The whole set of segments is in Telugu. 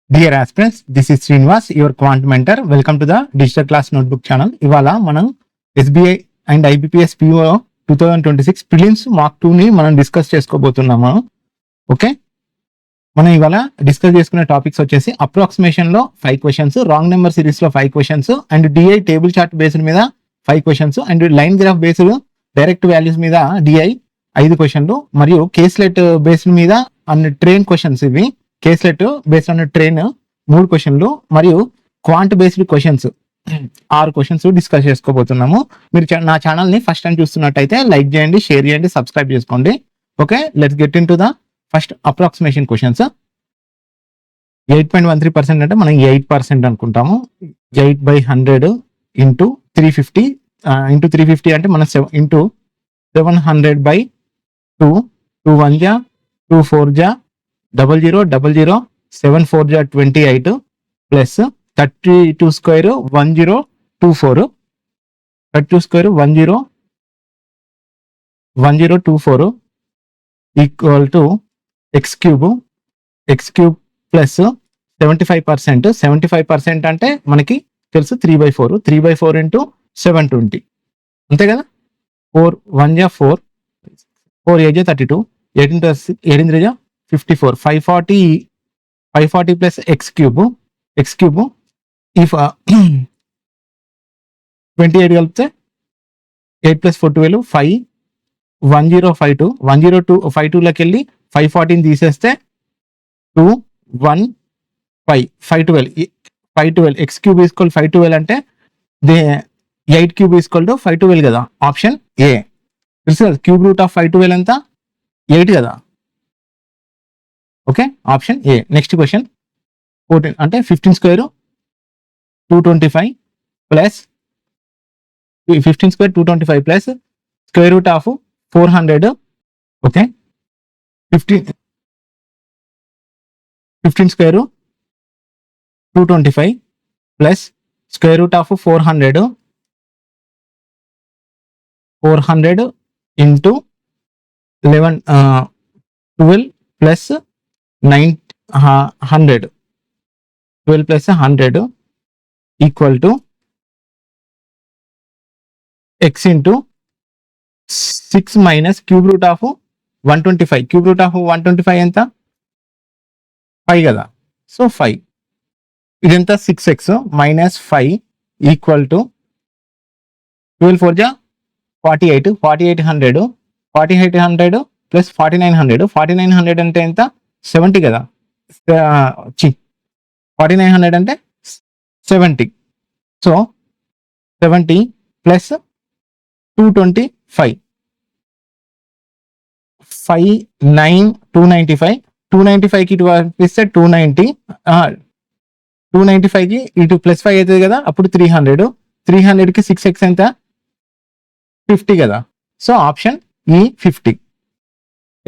Dear aspirants, this is Srinivas, your quant mentor. Welcome to the Digital Class Notebook channel. ఇవాళ మనం SBI and IBPS PO 2026 prelims mark 2 ని మనం డిస్కస్ చేసుకోబోతున్నాము. ఓకే, మనం ఇవాళ డిస్కస్ చేసుకునే టాపిక్స్ వచ్చేసి అప్రాక్సిమేషన్ లో 5 క్వశ్చన్స్, రాంగ్ నెంబర్ సిరీస్ లో 5 questions and DI table chart based మీద 5 questions and line graph based direct values మీద DI 5 క్వశ్చన్లు మరియు కేస్లెట్ బేస్డ్ మీద అన్ని ట్రైన్ క్వశ్చన్స్. ఇవి కేస్లెట్ బేస్డ్ ఆన్ ట్రైన్ 3 క్వశ్చన్లు మరియు quant based questions 6 questions discuss చేసుకోబోతున్నాము. మీరు నా ఛానల్ ని ఫస్ట్ టైం చూస్తున్నట్టయితే లైక్ చేయండి, షేర్ చేయండి, సబ్స్క్రైబ్ చేసుకోండి. Okay, let's get into the first approximation questions. 8.13% అంటే మనం 8% అనుకుంటాము. 8/100 ఇంటూ 350 ఇంటూ 350 అంటే మనం ఇంటూ 700/2 2 1 జా 2 4 జా 00 00 7 4 జా 28 plus 32 square 1024 32 square 1024 equal to X cube plus 75%. 75% అంటే మనకి తెలుసు 3/4 3/4 ఇంటూ 720 అంతే కదా. 4 1 జా 4 4 8 జా 32 18 3 జా 54 540 ప్లస్ ఎక్స్ క్యూబ్ ఈ 28 కలిపితే 8 ప్లస్ 4 12 5 1052 1052 వెళ్ళి 514 తీసేస్తే 2 1 5 512 ఎక్స్ క్యూబ్ ఈక్వల్ 512 అంటే 8 క్యూబ్ ఈక్వల్ టు 512 కదా. ఆప్షన్ ఏ తెలుసు కదా. క్యూబ్ రూట్ ఆఫ్ 512 ఎంత 8 కదా. Okay, option A. Next question 14 అంటే 15 square 225 plus 15 square 225 plus square root of 400. Okay, 15 square 225 plus square root of 400 into 12 plus 100 12 plus 100 equal to X into 6 minus cube root of 125. Cube root of 125 ఎంత 5 కదా. సో 5 ఇదంతా 6x మైనస్ 5 ఈక్వల్ టు 12 4 జా 48 4800 4800 ప్లస్ 4900 అంటే ఎంత 70 కదా. 4900 అంటే 70. సో 70 ప్లస్ 225 295కి ఇటు పంపిస్తే 295కి ఇటు ప్లస్ 5 అవుతుంది కదా. అప్పుడు 300కి 6x ఎంత 50 కదా. సో ఆప్షన్ ఈ 50,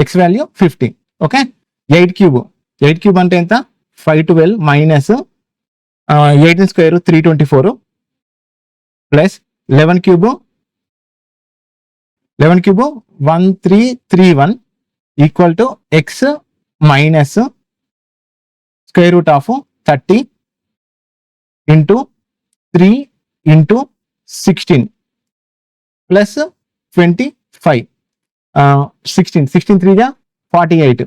ఎక్స్ వాల్యూ 50. ఓకే, 8 క్యూబ్ అంటే ఎంత 512 minus 18 square 324 plus 11 cube 1331 equal to X minus square root of 30 into 3 into 16 plus 25 16 3 జా 48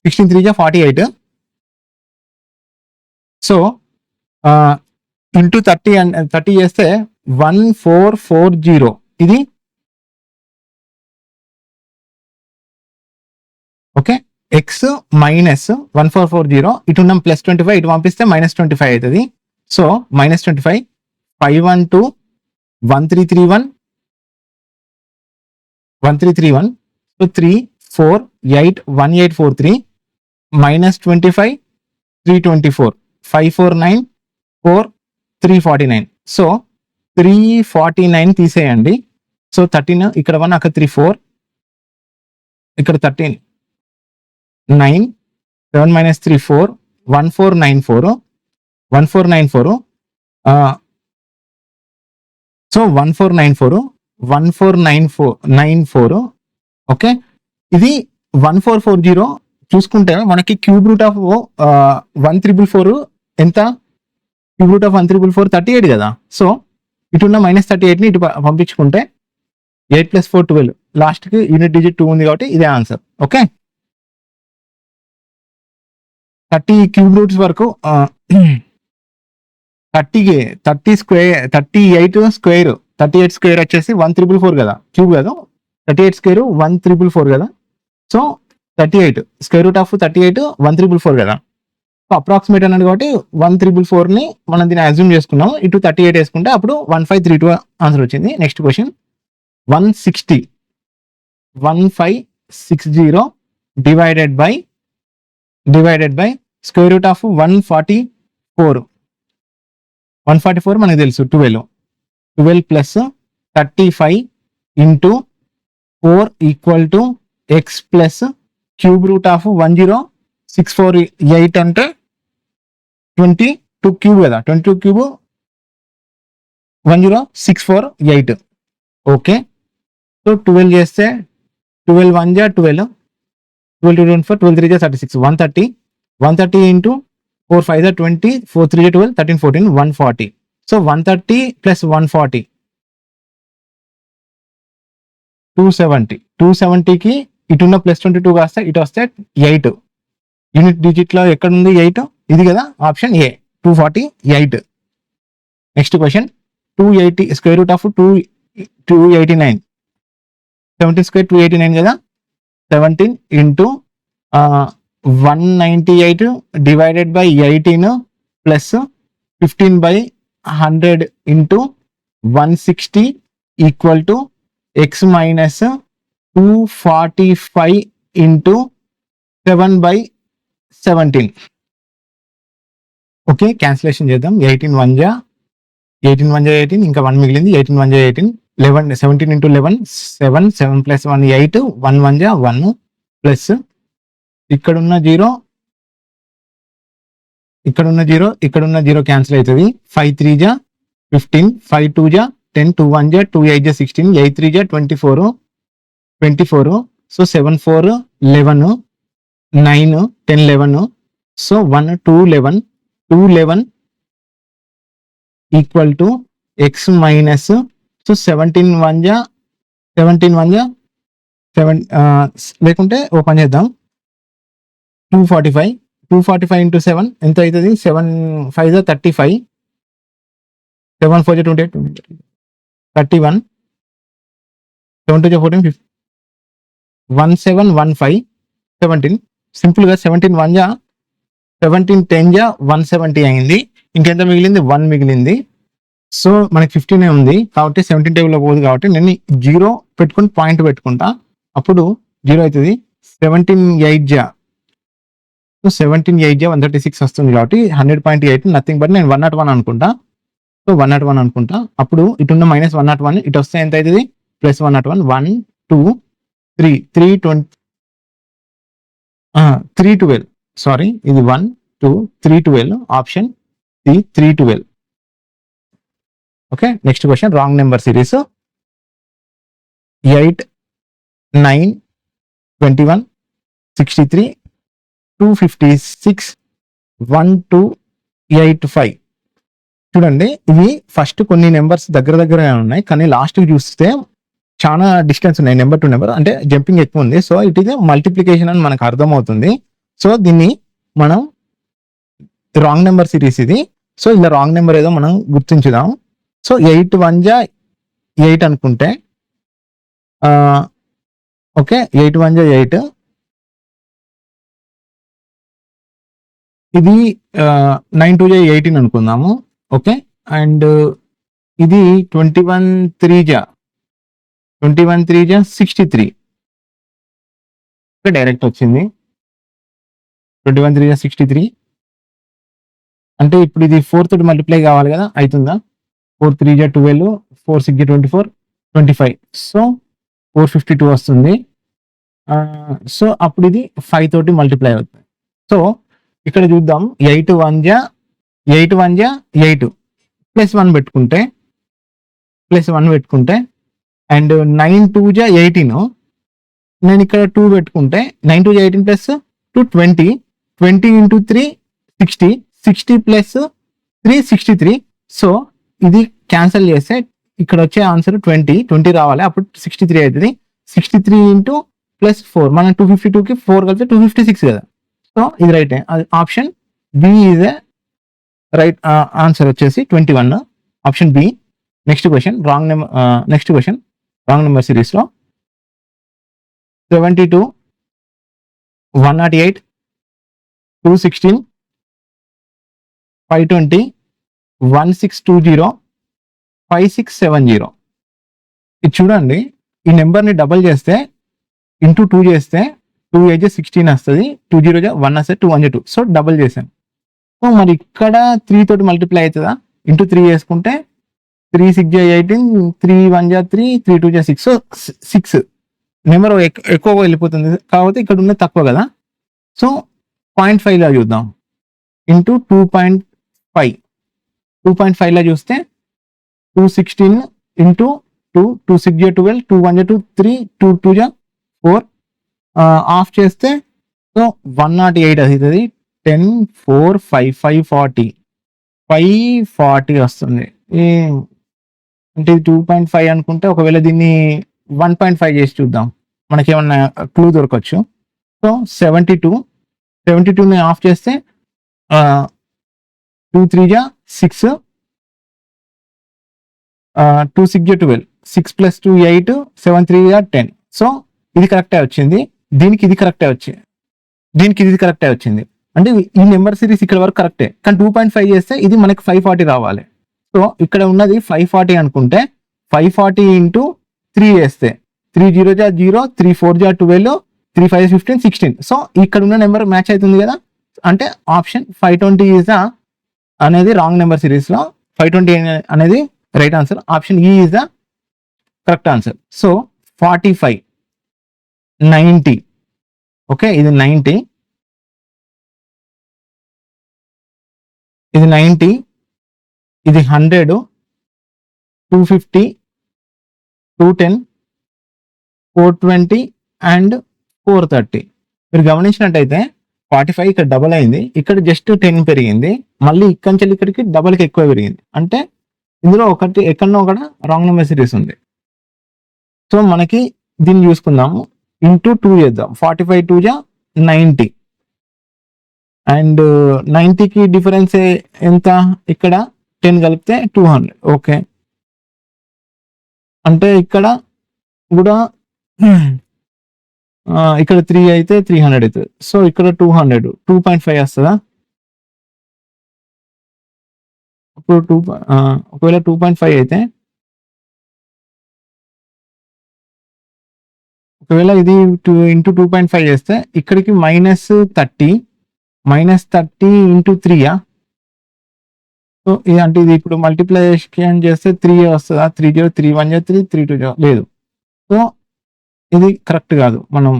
16 3 జా 48. సో ఇంటూ 30 చేస్తే 1440. ఇది ఓకే, ఎక్స్ మైనస్ 1440 ఇటు ఉన్నాం ప్లస్ 25 ఇటు పంపిస్తే మైనస్ 25 అవుతుంది. So minus 25 512 1331 so 3481843 minus 25 324 549 349. So 349 తీసేయండి. సో 13 ఇక్కడ 1 అక్కడ 3 4 ఇక్కడ 13 9 7 మైనస్ 3 4 1494 సో 1494 ఓకే, ఇది 1440 చూసుకుంటే మనకి క్యూబ్ రూట్ ఆఫ్ 1,344 ఎంత? క్యూబ్ రూట్ ఆఫ్ 1,344 38 కదా. సో ఇటున్న -38 ని ఇటు పంపించుకుంటే 8 + 4 12, లాస్ట్ కి యూనిట్ డిజిట్ 2 ఉంది కాబట్టి ఇదే ఆన్సర్. ఓకే, 30 క్యూబ్ రూట్స్ వరకు 38 స్క్వేర్ వచ్చేసి 1,344 కదా, క్యూబ్ కాదు, 38 స్క్వేర్ 1,344 కదా. సో 38 స్క్వేర్ రూట్ ఆఫ్ 38 1,344 కదా. సో అప్రాక్సిమేట్ అన్నాడు కాబట్టి 1,344 ని మనం దీన్ని అజ్యూమ్ చేసుకున్నాం, ఇటు 38 వేసుకుంటే అప్పుడు 1532 ఆన్సర్ వచ్చింది. Next question 1560 divided by square root of 144 మనకు తెలుసు 12 plus 35 into 4 equal to X plus cube root of 10648 అంటే 22 క్యూబ్ కదా, 22 క్యూబ్ 10648. ఓకే, సో 12 చేస్తే 12 1 జా 12, 12 2 24, 12 3 జా 36, 130 ఇంటూ 4 5 జా 20, 4 3 జా 12, 13 14 140. సో 130 ప్లస్ 140 270కి ఇటున్న +22 కాస్త ఇటు వస్తే 8. యూనిట్ డిజిట్ లో ఎక్కడ ఉంది 8? ఇది కదా, option A 248. Next question 280 square root of 289, 17 square 289 కదా. 17 into 198 divided by 18 plus 15/100 into 160 equal to X minus 245 into 7/17. Okay, cancellation చేద్దాం. 18 1 జా 18, ఇంకా 1 మిగిలింది. 18 1 జా 18, 11 17 ఇంటూ 11 7, 7 + 1 8, 1 1 జా 1 ప్లస్ ఇక్కడున్న జీరో క్యాన్సిల్ అవుతుంది. 5 3 జా 15, 5 2 జా 10, 2 1 జా 2 8 జా 16, 8 3 జా 24. So 7 4 11, 9 10 11. So 1 2 11 equal to X minus, so 17 1 జా 7 లేకుంటే ఓపెన్ చేద్దాం. 245 ఇంటూ 7 ఎంత అవుతుంది? 7 5 జా 35, 7 4 జా 28, 31, 7 2 జా 14, 1715 17. సింపుల్ గా 17 1 జా 17 10 జా 170 అయింది. ఇంకెంత మిగిలింది? 1 మిగిలింది. సో మనకి 15 ఉంది కాబట్టి 17 టేబుల్లో పోదు కాబట్టి నేను 0 పెట్టుకుని పాయింట్ పెట్టుకుంటా, అప్పుడు 0 అవుతుంది. 17 8 జా 136 వస్తుంది కాబట్టి 100.8 నథింగ్ బట్ నేను 101 అనుకుంటా. సో 101 అనుకుంటా, అప్పుడు ఇటున్న -101 ఇటు వస్తే ఎంత అవుతుంది? +101. 1 2 3 312, సారీ ఇది 1 2 312, option C 312. Okay, next question wrong number series 8 9 21 63 256 1285. చూడండి, ఇవి ఫస్ట్ కొన్ని నెంబర్స్ దగ్గర ఉన్నాయి, కానీ లాస్ట్ చూస్తే చాలా డిస్టెన్స్ ఉన్నాయి నెంబర్ టు నెంబర్, అంటే జంపింగ్ ఎక్కువ ఉంది. సో ఇట్ ఈస్ మల్టిప్లికేషన్ అని మనకు అర్థమవుతుంది. సో దీన్ని మనం రాంగ్ నెంబర్ సిరీస్ ఇది. సో ఇలా రాంగ్ నెంబర్ ఏదో మనం గుర్తించుదాం. సో 8 1 జా 8 అనుకుంటే, ఓకే 8 1 జా 8, ఇది 9 2 జా 18 అనుకుందాము. ఓకే, అండ్ ఇది 21 3 జా 63, డైరెక్ట్ వచ్చింది. 21 3 జా 63 అంటే ఇప్పుడు ఇది 4 తోటి మల్టిప్లై కావాలి కదా, అవుతుందా? 4 3 జా 12, 4 6 జా 24, 25. సో 452 వస్తుంది. సో అప్పుడు ఇది 5 తోటి మల్టిప్లై అవుతుంది. సో ఇక్కడ చూద్దాం, 8 1 జా 8 +1 పెట్టుకుంటే అండ్ 9 2 జా 18, నేను ఇక్కడ 2 పెట్టుకుంటే 9 2 జా 18 + టు 20, 20 into 3 60, 60 plus 3 63. సో ఇది క్యాన్సిల్ చేస్తే ఇక్కడ వచ్చే ఆన్సర్ 20 రావాలి, అప్పుడు 63 అవుతుంది. 63 ఇంటూ ప్లస్ 4, మనం 252కి 4 కలిపితే 256 కదా. సో ఇది right. Option B is a right answer వచ్చేసి 21, option B. Next question wrong number సిరీస్లో 72, 108, 216, 520, 1620, 5670. ఇది చూడండి, ఈ నెంబర్ని డబల్ చేస్తే ఇంటూ 2 చేస్తే 2 8 16 వస్తుంది, 2 0 1 వస్తుంది, 2 1 2. సో డబల్ చేసాం. సో మరి ఇక్కడ 3 తోటి మల్టిప్లై అవుతుందా? ఇంటూ 3 చేసుకుంటే 3 6 18, 3 1 3, 3 2 6. సో 6 నెంబర్ ఎక్కువగా వెళ్ళిపోతుంది, కాకపోతే ఇక్కడ ఉన్నది తక్కువ కదా. సో 0.5లా చూద్దాం. ఇంటూ 2.5, 2.5లా చూస్తే 216 ఇంటూ 2, 2 6 12, 2 1 2 3, 2 2 4. ఆఫ్ చేస్తే సో 108 అవుతుంది. 10 4 5 540, 540 వస్తుంది. అంటే 2.5 అనుకుంటే ఒకవేళ దీన్ని 1.5 చేసి చూద్దాం, మనకేమన్నా క్లూ దొరకచ్చు. సో 72ని ఆఫ్ చేస్తే 2 3 6, 2 6 12, 6 + 2 8, 7 3 10. సో ఇది కరెక్టే వచ్చింది, దీనికి ఇది కరెక్టే వచ్చింది. అంటే ఈ నెంబర్ సిరీస్ ఇక్కడ వరకు కరెక్టే, కానీ 2.5 చేస్తే ఇది మనకి 540 రావాలి. సో ఇక్కడ ఉన్నది 540 అనుకుంటే 540 ఇంటూ 3 చేస్తే 3 0 0, 3 4 12, 3 5 15 16. సో ఇక్కడ ఉన్న నెంబర్ మ్యాచ్ అవుతుంది కదా. అంటే ఆప్షన్ 520 ఈజ్ ద అనేది రాంగ్ నెంబర్ సిరీస్లో 520 అనేది రైట్ ఆన్సర్. ఆప్షన్ ఈ is the correct answer. So 45, 90. Okay, ఇది 90, ఇది 90, ఇది 100, 250, 210, 420 అండ్ 430. మీరు గమనించినట్టయితే 45 ఇక్కడ డబల్ అయింది, ఇక్కడ జస్ట్ 10 పెరిగింది, మళ్ళీ ఇక్కడి నుంచి ఇక్కడికి డబల్కి ఎక్కువ పెరిగింది. అంటే ఇందులో ఒకటి ఎక్కడో ఒకటి రాంగ్ నెంబర్ సిరీస్ ఉంది. సో మనకి దీన్ని చూసుకుందాము, ఇంటూ 2 చేద్దాం. 45 2 90 అండ్ 90కి డిఫరెన్స్ ఎంత? ఇక్కడ 10 కలిపితే 200. ఓకే, అంటే ఇక్కడ కూడా ఇక్కడ 3 అయితే 300 అవుతుంది. సో ఇక్కడ 200, 2.5 వస్తుందా? ఇప్పుడు ఒకవేళ 2.5 అయితే, ఒకవేళ ఇది ఇంటూ 2.5 చేస్తే ఇక్కడికి -30 ఇంటూ 3. సో అంటే ఇది ఇప్పుడు మల్టిప్లికేషన్ చేస్తే 3 వస్తుందా? 3 0 3 1 3 3 2 లేదు. సో ఇది కరెక్ట్ కాదు. మనం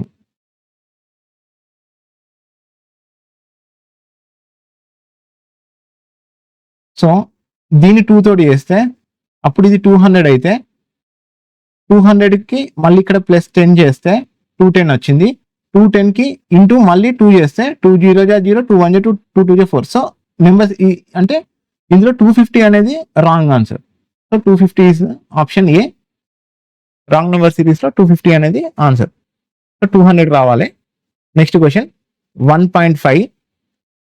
సో దీన్ని 2 తోటి చేస్తే అప్పుడు ఇది 200 అయితే 200కి మళ్ళీ ఇక్కడ +10 చేస్తే 210 వచ్చింది. 210కి ఇంటూ మళ్ళీ 2 చేస్తే 2 0 0, 2 1 2, 2 2 4. సో నెంబర్స్ అంటే ఇందులో 250 అనేది wrong answer. So 250 is option A. Wrong number సిరీస్లో 250 అనేది ఆన్సర్. సో 200 రావాలి. Next question 1.5.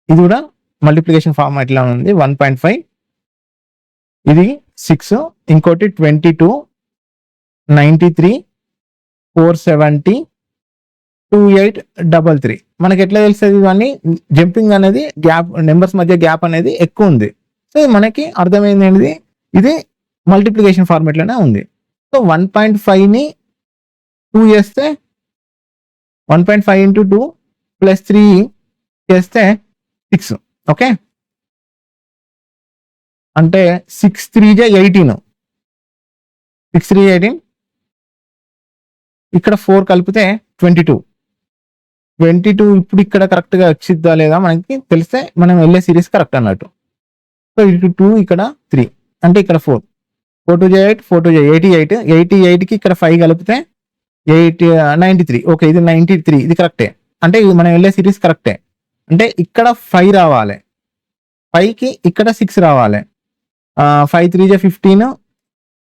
ఇది కూడా మల్టిప్లికేషన్ ఫార్మాట్ ఇలా ఉంది. 1.5 ఇది 6, ఇంకోటి 22, 93, 470, 2833. మనకి ఎట్లా తెలుస్తుంది? ఇవన్నీ జంపింగ్ అనేది గ్యాప్, నెంబర్స్ మధ్య గ్యాప్ అనేది ఎక్కువ ఉంది. సో మనకి అర్థమైంది ఏంటిది, ఇది మల్టిప్లికేషన్ ఫార్మాట్లోనే ఉంది. సో 1.5ని 2 చేస్తే 1.5 ఇంటూ 2 +3 చేస్తే 6. ఓకే, అంటే 6 3 18, 6 3 18. ఇక్కడ 4 కలిపితే 22. ఇప్పుడు ఇక్కడ కరెక్ట్గా వచ్చిద్దా లేదా మనకి తెలిస్తే మనం వెళ్ళే సిరీస్ కరెక్ట్ అన్నట్టు. సో ఇటు 2, ఇక్కడ 3, అంటే ఇక్కడ 4. 4 2 8, 4 2 88. 88కి ఇక్కడ 5 కలిపితే 93. ఓకే, ఇది 93, ఇది కరెక్టే. అంటే మనం వెళ్ళే సిరీస్ కరెక్టే. అంటే ఇక్కడ 5 రావాలి, 5కి ఇక్కడ 6 రావాలి. 5 3 జా 15,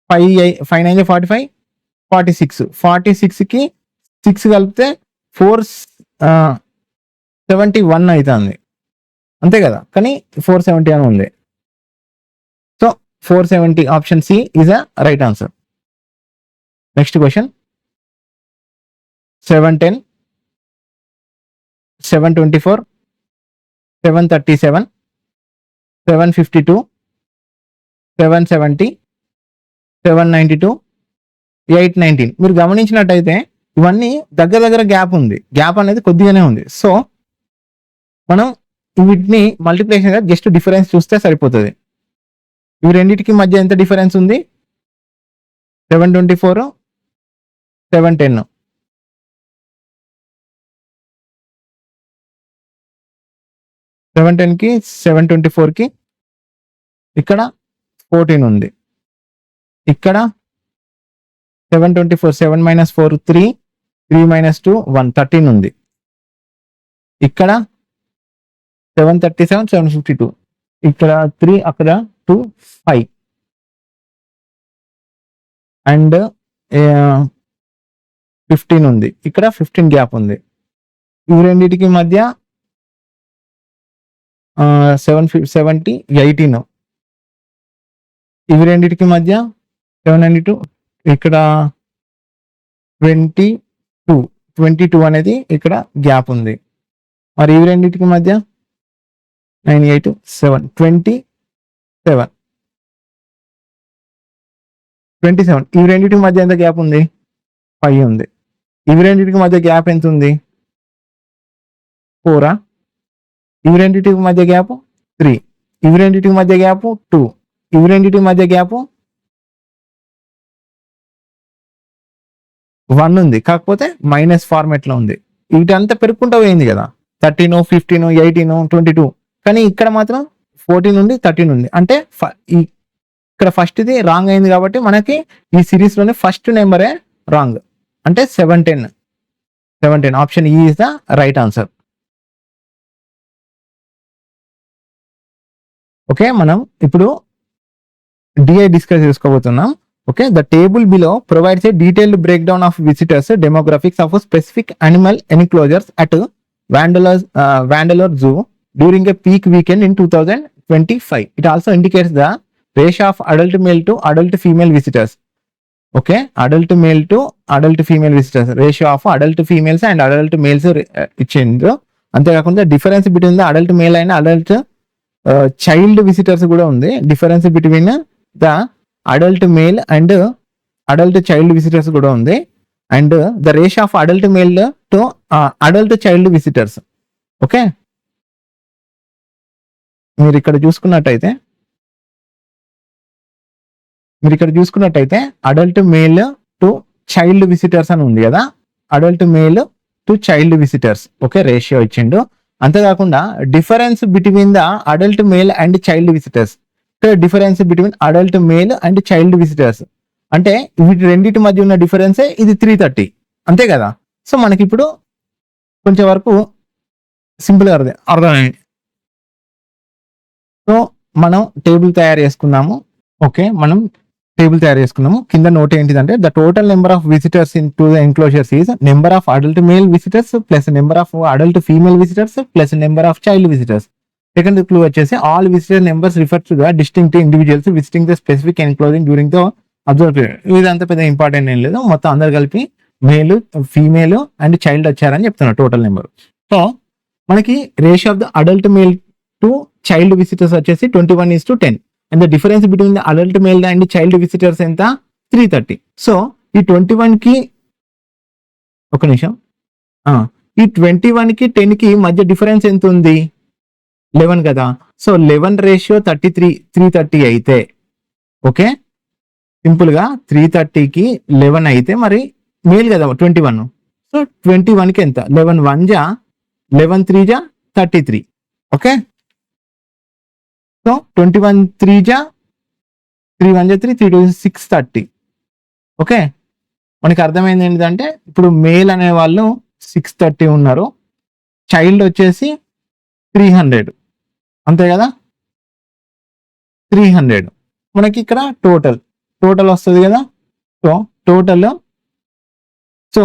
5 9 జా 45, 46. 46కి 6 కలిపితే 471 అవుతుంది, అంతే కదా. కానీ 470 అని ఉంది. So 470 option C is a right answer. Next question 710, 724, 737, 752, 770, 792, 819. మీరు గమనించినట్టయితే ఇవన్నీ దగ్గర దగ్గర గ్యాప్ ఉంది, గ్యాప్ అనేది కొద్దిగానే ఉంది. సో మనం వీటిని మల్టిప్లికేషన్ జస్ట్ డిఫరెన్స్ చూస్తే సరిపోతుంది. ఇవి రెండింటికి మధ్య ఎంత డిఫరెన్స్ ఉంది? 724, 710. 710కి 724కి ఇక్కడ 14 ఉంది. ఇక్కడ 724, 7 - 4 3, 3 - 2 1, 13 ఉంది. ఇక్కడ 737, 752, ఇక్కడ 3, అక్కడ 2, 5 అండ్ 15 ఉంది. ఇక్కడ 15 గ్యాప్ ఉంది. ఇవి రెండింటికి మధ్య 770, 18. ఇవి రెండింటికి మధ్య 792, ఇక్కడ 22 అనేది ఇక్కడ గ్యాప్ ఉంది. మరి ఇవి రెండింటికి మధ్య 98, 7, 27. ఇవి రెండింటికి మధ్య ఎంత గ్యాప్ ఉంది? 5 ఉంది. ఇవి రెండింటికి మధ్య గ్యాప్ ఎంత ఉంది? 4. ఇవి రెండింటికి మధ్య గ్యాప్ 3. ఇవి రెండింటికి మధ్య గ్యాప్ 2. ఇవి రెండింటికి మధ్య గ్యాప్ 1 ఉంది, కాకపోతే మైనస్ ఫార్మేట్ లో ఉంది. వీటంతా పెరుగుకుంటూ పోయింది కదా, 13, 15, 18, 22. కానీ ఇక్కడ మాత్రం 14 నుండి 13 ఉంది. అంటే ఇక్కడ ఫస్ట్ ఇది రాంగ్ అయింది కాబట్టి మనకి ఈ సిరీస్ లోనే ఫస్ట్ నెంబరే రాంగ్. అంటే 710 ఆప్షన్ ఈ is the right answer. Okay, మనం ఇప్పుడు డిఐ డిస్కస్ చేసుకోబోతున్నాం. Okay, the table below provides a detailed breakdown of visitors demographics of specific animal enclosures at Vandeleur Zoo during a peak weekend in 2025. It also indicates the ratio of adult male to adult female visitors. Okay, adult male to adult female visitors, ratio of adult females and adult males ఇచ్చిండ్రు. అంతేకాకుండా difference between the adult male and adult child visitors కూడా ఉంది. Difference between the adult male and adult child visitors కూడా ఉంది. And the ratio of adult male to adult child visitors. Okay, మీరు ఇక్కడ చూసుకున్నట్టయితే adult male to child visitors అని ఉంది కదా, adult male to child visitors. Okay, ratio ఇచ్చిండు. అంతేకాకుండా difference between the adult male and child visitors, difference between adult male and child visitors అంటే వీటి రెండింటి మధ్య ఉన్న డిఫరెన్సే ఇది 330, అంతే కదా. సో మనకి ఇప్పుడు కొంచెం వరకు సింపుల్గా అర్థమైంది. సో మనం టేబుల్ తయారు చేసుకున్నాము. ఓకే, మనం టేబుల్ తయారు చేసుకున్నాము. కింద నోట్ ఏంటిదంటే the total number of visitors into the enclosures is number of adult male visitors plus number of adult female visitors plus number of child visitors. Second clue వచ్చేసి all visitor numbers refers to the distinct individuals visiting the specific enclosing during the observe period. ఇదంతా పెద్ద ఇంపార్టెంట్ ఏం లేదు, మొత్తం అందరు కలిపి మేల్, ఫీమేల్ అండ్ చైల్డ్ వచ్చారని చెప్తున్నారు టోటల్ నెంబర్. సో మనకి ratio of the adult male to child visitors వచ్చేసి 21:10 and the difference between the adult male and child visitors ఎంత? 330. సో ఈ 21కి ఒక నిమిషం, ఈ 21కి 10కి మధ్య డిఫరెన్స్ ఎంత ఉంది? 11 కదా. సో 11 రేషియో 330 అయితే ఓకే, సింపుల్ గా 330కి 11 అయితే మరి మేల్ కదా 21. సో 21కి ఎంత? 11 1 జా 11 3 జా 33. ఓకే, సో 21 3 జా 3 1 జా 3 3 2 630. ఓకే, మనకి అర్థమైంది ఏంటంటే ఇప్పుడు మేల్ అనే వాళ్ళు 630 ఉన్నారు, చైల్డ్ వచ్చేసి 300, అంతే కదా, 300. మనకి ఇక్కడ టోటల్ వస్తుంది కదా. సో టోటల్, సో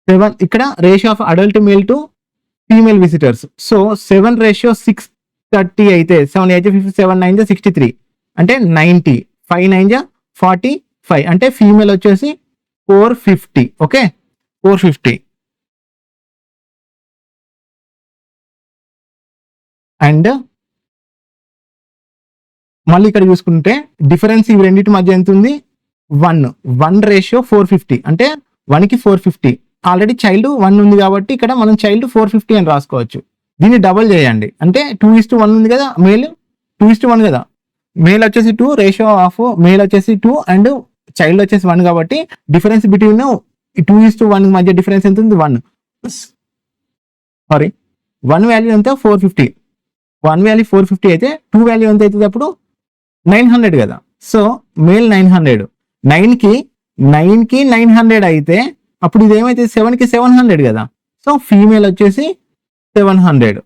7 ఇక్కడ ratio of adult male to female visitors. So 7:630 అయితే 7 8 50 7 9 63 అంటే 90, 5 9 45 అంటే ఫీమేల్ వచ్చేసి 450. ఓకే, 450. అండ్ మళ్ళీ ఇక్కడ చూసుకుంటే డిఫరెన్స్ ఇవి రెండింటి మధ్య ఎంత ఉంది, 1:450 అంటే 1కి 450. ఆల్రెడీ చైల్డ్ 1 ఉంది కాబట్టి ఇక్కడ మనం చైల్డ్ 450 అని రాసుకోవచ్చు. దీన్ని డబుల్ చేయండి అంటే 2:1 ఉంది కదా, మేల్ 2:1 కదా, మేల్ వచ్చేసి 2, రేషియో ఆఫ్ మేల్ వచ్చేసి 2 అండ్ చైల్డ్ వచ్చేసి 1 కాబట్టి డిఫరెన్స్ బిట్వీన్ 2:1 మధ్య డిఫరెన్స్ ఎంత ఉంది, 1. సారీ, 1 వాల్యూ ఎంత 450, 1 వాల్యూ 450 అయితే 2 వాల్యూ ఎంత అవుతుంది అప్పుడు 900 కదా. సో మేల్ 900, 9కి 900 అయితే అప్పుడు ఇది ఏమైతే 7కి 700 కదా. సో ఫీమేల్ వచ్చేసి 700.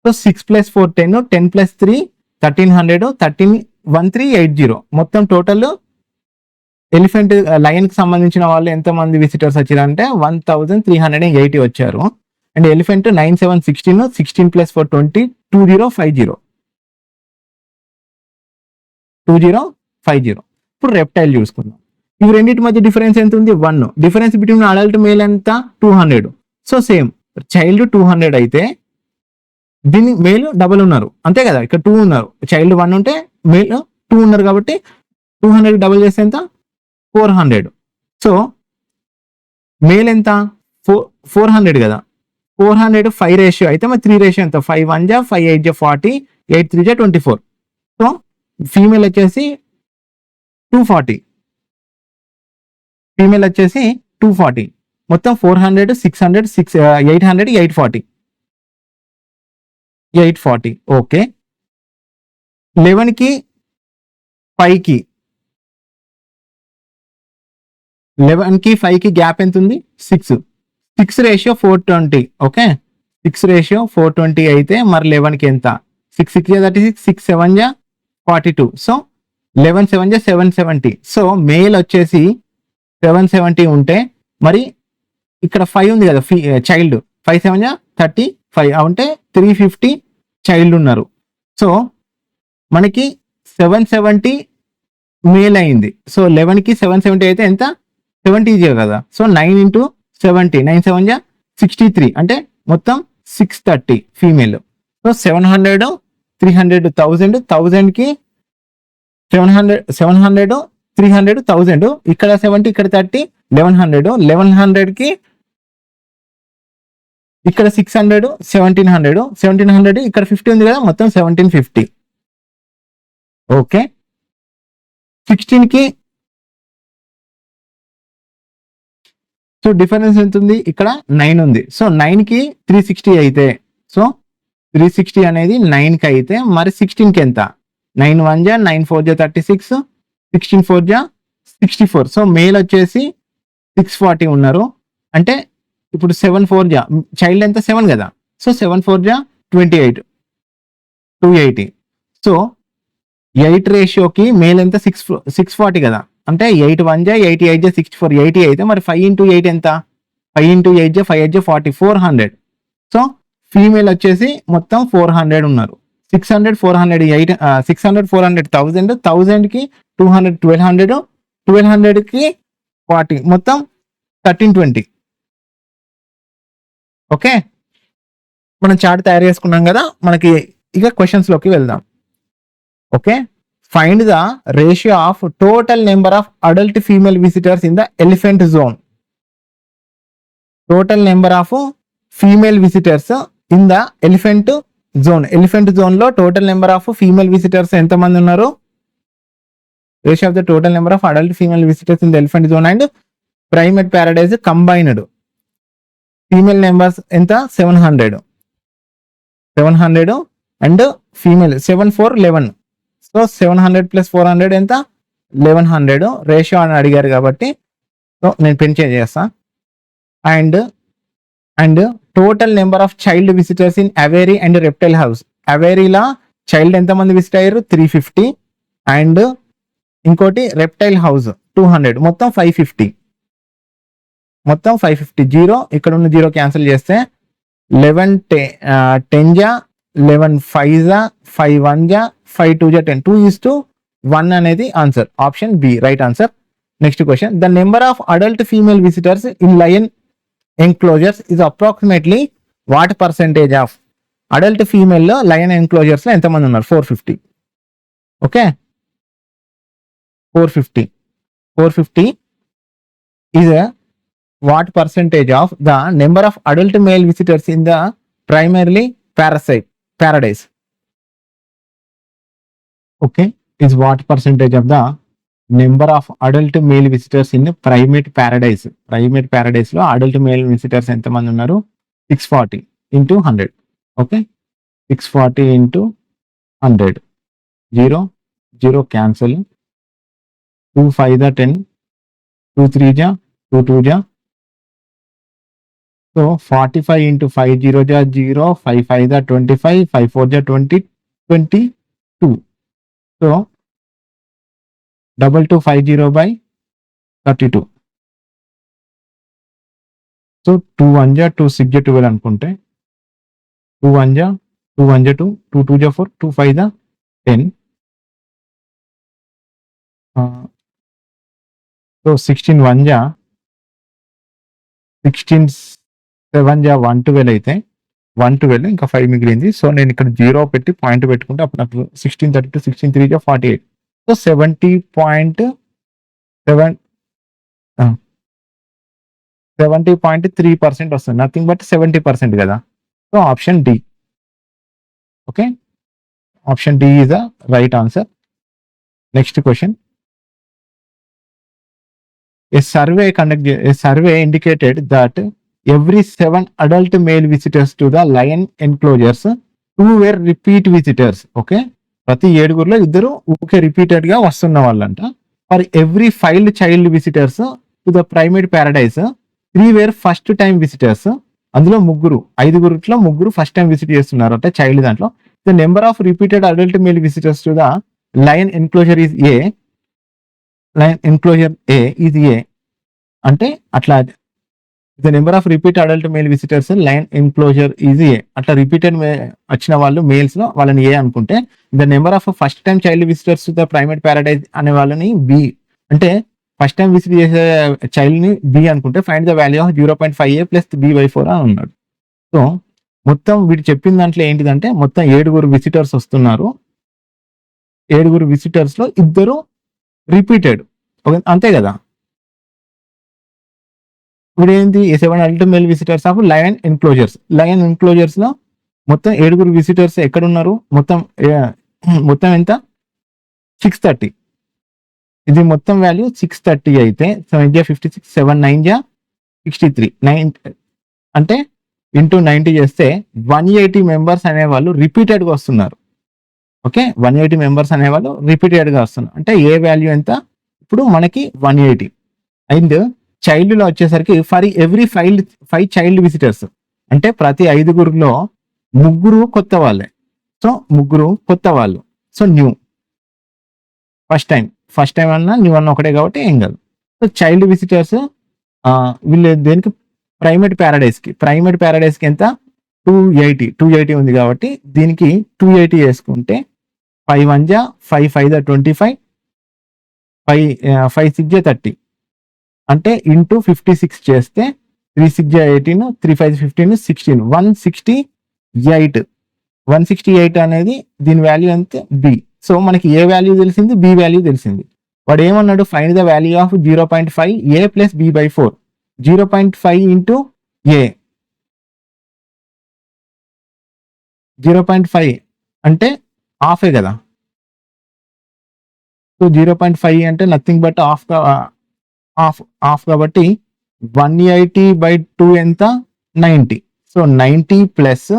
సో 6 + 4 10, 10 + 3 1300, 13,1380. మొత్తం టోటల్ ఎలిఫెంట్ లయన్ కి సంబంధించిన వాళ్ళు ఎంతమంది విజిటర్స్ వచ్చారంటే 1380 వచ్చారు. And elephant 9 7 16, 16 + 4 20, 2050. ఇప్పుడు రెప్టైల్ చూసుకుందాం. ఇవి రెండింటి మధ్య డిఫరెన్స్ ఎంత ఉంది, 1. డిఫరెన్స్ బిట్వీన్ అడల్ట్ మేల్ ఎంత 200. సో సేమ్ చైల్డ్ 200 అయితే దీన్ని మేల్ డబుల్ ఉన్నారు, అంతే కదా, ఇక్కడ 2 ఉన్నారు, చైల్డ్ 1 ఉంటే మేల్ 2 ఉన్నారు కాబట్టి 200 డబుల్ చేస్తే ఎంత 400. సో మేల్ ఎంత 400 కదా, 400 5 రేషియో అయితే మరి 3 రేషియో ఎంత 5 1 5 8 40, 8 3 24. సో ఫీమేల్ వచ్చేసి 240, ఫీమేల్ వచ్చేసి 240. మొత్తం 400 600 800 840. ఓకే, 11కి 5కి 5కి గ్యాప్ ఎంత ఉంది 6 రేషియో 420. ఓకే, 6 రేషియో 420 అయితే మరి 11కి ఎంత 6 6 36, 6 7 42. సో 11 7 770. సో మేల్ వచ్చేసి 770 ఉంటే మరి ఇక్కడ 5 ఉంది కదా చైల్డ్, 5 7 35 అంటే 350 చైల్డ్ ఉన్నారు. సో మనకి 770 మేల్ అయింది. సో 11కి 770 అయితే ఎంత 70 కదా. సో 9 × 70, 9 7 63 అంటే మొత్తం 630 ఫీమేల్. సో 700 300 1000, 1000కి 700 300 1000, ఇక్కడ 70 ఇక్కడ 30 1100, 1100కి ఇక్కడ 600 1700 ఇక్కడ 50 ఉంది కదా, మొత్తం 1750. ఓకే, 16కి సో డిఫరెన్స్ ఎంత ఉంది, ఇక్కడ 9 ఉంది. సో 9కి 360 అయితే, సో 360 అనేది 9కి అయితే మరి 16కి ఎంత 9 1 9 4 36, 16 4 64. సో మేల్ వచ్చేసి 640 ఉన్నారు. అంటే ఇప్పుడు 7 4 చైల్డ్ ఎంత 7 కదా. సో 7 4 28, 280. సో 8 రేషియోకి మేల్ ఎంత 640 కదా. అంటే 8 1 8 8 64, 80 అయితే మరి 5 × 8 ఎంత 5 × 8 5 8 40, 400. సో ఫీమేల్ వచ్చేసి మొత్తం 400 ఉన్నారు. 600 400 8 600 400 1000, 1000కి 200 1200, 1200కి 40, మొత్తం 1320. ఓకే, మనం చార్ట్ తయారు చేసుకున్నాం కదా. మనకి ఇక క్వశ్చన్స్ లోకి వెళ్దాం. Okay, find the ratio of total number of adult female visitors in the elephant zone. Total number of female visitors in the elephant zone. Elephant zone లో total number of female visitors ఎంతమంది ఉన్నారు, ratio of the total number of adult female visitors in the elephant zone and primate paradise combined. Female numbers ఎంత 700 అండ్ ఫీమేల్ 7 4 11. సో 700 + 400 ఎంత 1100. రేషియో అని అడిగారు కాబట్టి సో నేను పెంచే చేస్తా. And total number of child visitors in aviary and reptile house. అవేరీలా చైల్డ్ ఎంతమంది విజిట్ అయ్యారు? 350. అండ్ ఇంకోటి రెప్టైల్ హౌస్ 200, మొత్తం 550. మొత్తం 550. 0 ఇక్కడ ఉన్న 0 క్యాన్సిల్ చేస్తే 11 10 జా, 11 5 జా, 5 1 జా, 5 2 జా 10. 2:1 అనేది answer. Option b right answer. Next question, the number of adult female visitors in lion enclosures is approximately what percentage of? Adult ఫీమేల్లో లయన్ ఎన్క్లోజర్స్ లో ఎంతమంది ఉన్నారు? 450. Okay, 450 is what percentage of the number of adult male visitors in the primarily paradise? Okay, is what percentage of the number of adult male visitors in the primate paradise? Primate paradise lo adult male visitors ఎంత మంది ఉన్నారు? 640 into 100. Okay, 640 into 100. 0 cancel. 2 5 जा 10, 2 3 जा 2 2 जा. So 45 into 5 0 जा 0, 5 5 जा 25, 5 4 जा 20, 22. So 2250 by 32. So 2 1 जा 2 6 जा 12 అనుకుంటే 2 1 जा 2 1 जा 2, 2 2 जा 4, 2 5 जा 10. సో 16 1 జా 16 7 జా 112 అయితే 112 ఇంకా 5 మిగిలింది. సో నేను ఇక్కడ 0 పెట్టి పాయింట్ పెట్టుకుంటే అప్పుడు నాకు 16 32 16 3 జా 48. సో 70.3% వస్తుంది. నథింగ్ బట్ 70% కదా. So option D. Okay, option D is the right answer. Next question, A survey indicated that every 7 adult male visitors to the lion enclosures, 2 were repeat visitors. Okay, ప్రతి 7గురిలో 2 ఊకే రిపీటెడ్ గా వస్తున్న వాళ్ళంట. For every 5 child visitors to the primate paradise, 3 were first time visitors. అందులో 5గురిలో 3 ఫస్ట్ టైం విజిట్ చేస్తున్నారు అంటే చైల్డ్ దాంట్లో. The number of repeated adult male visitors to the lion enclosure is a. Lion enclosure a ఇది ఏ అంటే అట్లా the number of repeat adult male visitors lion enclosure is a. అట్లా రిపీటెడ్ వచ్చిన వాళ్ళు మేల్స్ లో వాళ్ళని ఏ అనుకుంటే, the number of first time child visitors the primate paradise అనే వాళ్ళని బి. అంటే ఫస్ట్ టైం విజిట్ చేసే చైల్డ్ ని బి అనుకుంటే find the value of 0.5a plus b/4 అని ఉన్నాడు. సో మొత్తం వీడు చెప్పిన దాంట్లో ఏంటిదంటే మొత్తం 7 విజిటర్స్ వస్తున్నారు. 7 విజిటర్స్ లో 2 రిపీటెడ్, అంతే కదా. ఇప్పుడు ఏంటి, 7 adult male visitors of lion enclosures. Lion enclosures లో మొత్తం 7 విజిటర్స్ ఎక్కడ ఉన్నారు? మొత్తం ఎంత? 630. ఇది మొత్తం వాల్యూ 630 అయితే 7 జా 56, 7 9 జా 63, 9 అంటే ఇంటూ 90 చేస్తే 180 మెంబర్స్ అనేవాళ్ళు రిపీటెడ్ గా వస్తున్నారు. ఓకే, 180 మెంబర్స్ అనేవాళ్ళు రిపీటెడ్ గా వస్తున్నారు. అంటే ఏ వాల్యూ ఎంత? ఇప్పుడు మనకి 180. అండ్ చైల్డ్ లో వచ్చేసరికి ఫర్ ఎవ్రీ 5 చైల్డ్ విజిటర్స్ అంటే ప్రతి 5గురిలో 3 కొత్త వాళ్ళే. సో 3 కొత్త వాళ్ళు. సో న్యూ, ఫస్ట్ టైం అన్నా న్యూ అన్న ఒకటే కాబట్టి ఏం కాదు. సో చైల్డ్ విజిటర్స్ వీళ్ళు దేనికి? ప్రైమేట్ ప్యారడైస్ కి ఎంత? 280 ఉంది కాబట్టి దీనికి 280 వేసుకుంటే 5 1 జా 5 5 జా 25, 5 6 జా 30 అంటే ఇంటూ 56 చేస్తే 3 6 జా 18, 3 5 15, 16, 168 అనేది దీని వాల్యూ ఎంత? బి. సో మనకి ఏ వాల్యూ తెలిసింది? బి వాల్యూ తెలిసింది. వాడు ఏమన్నాడు? Find the value of 0.5a plus b/4. 0.5 into a 0.5 అంటే హాఫే కదా. సో 0.5 అంటే నథింగ్ బట్ హాఫ్ కాబట్టి 180/2 ఎంత? 90. సో 90 ప్లస్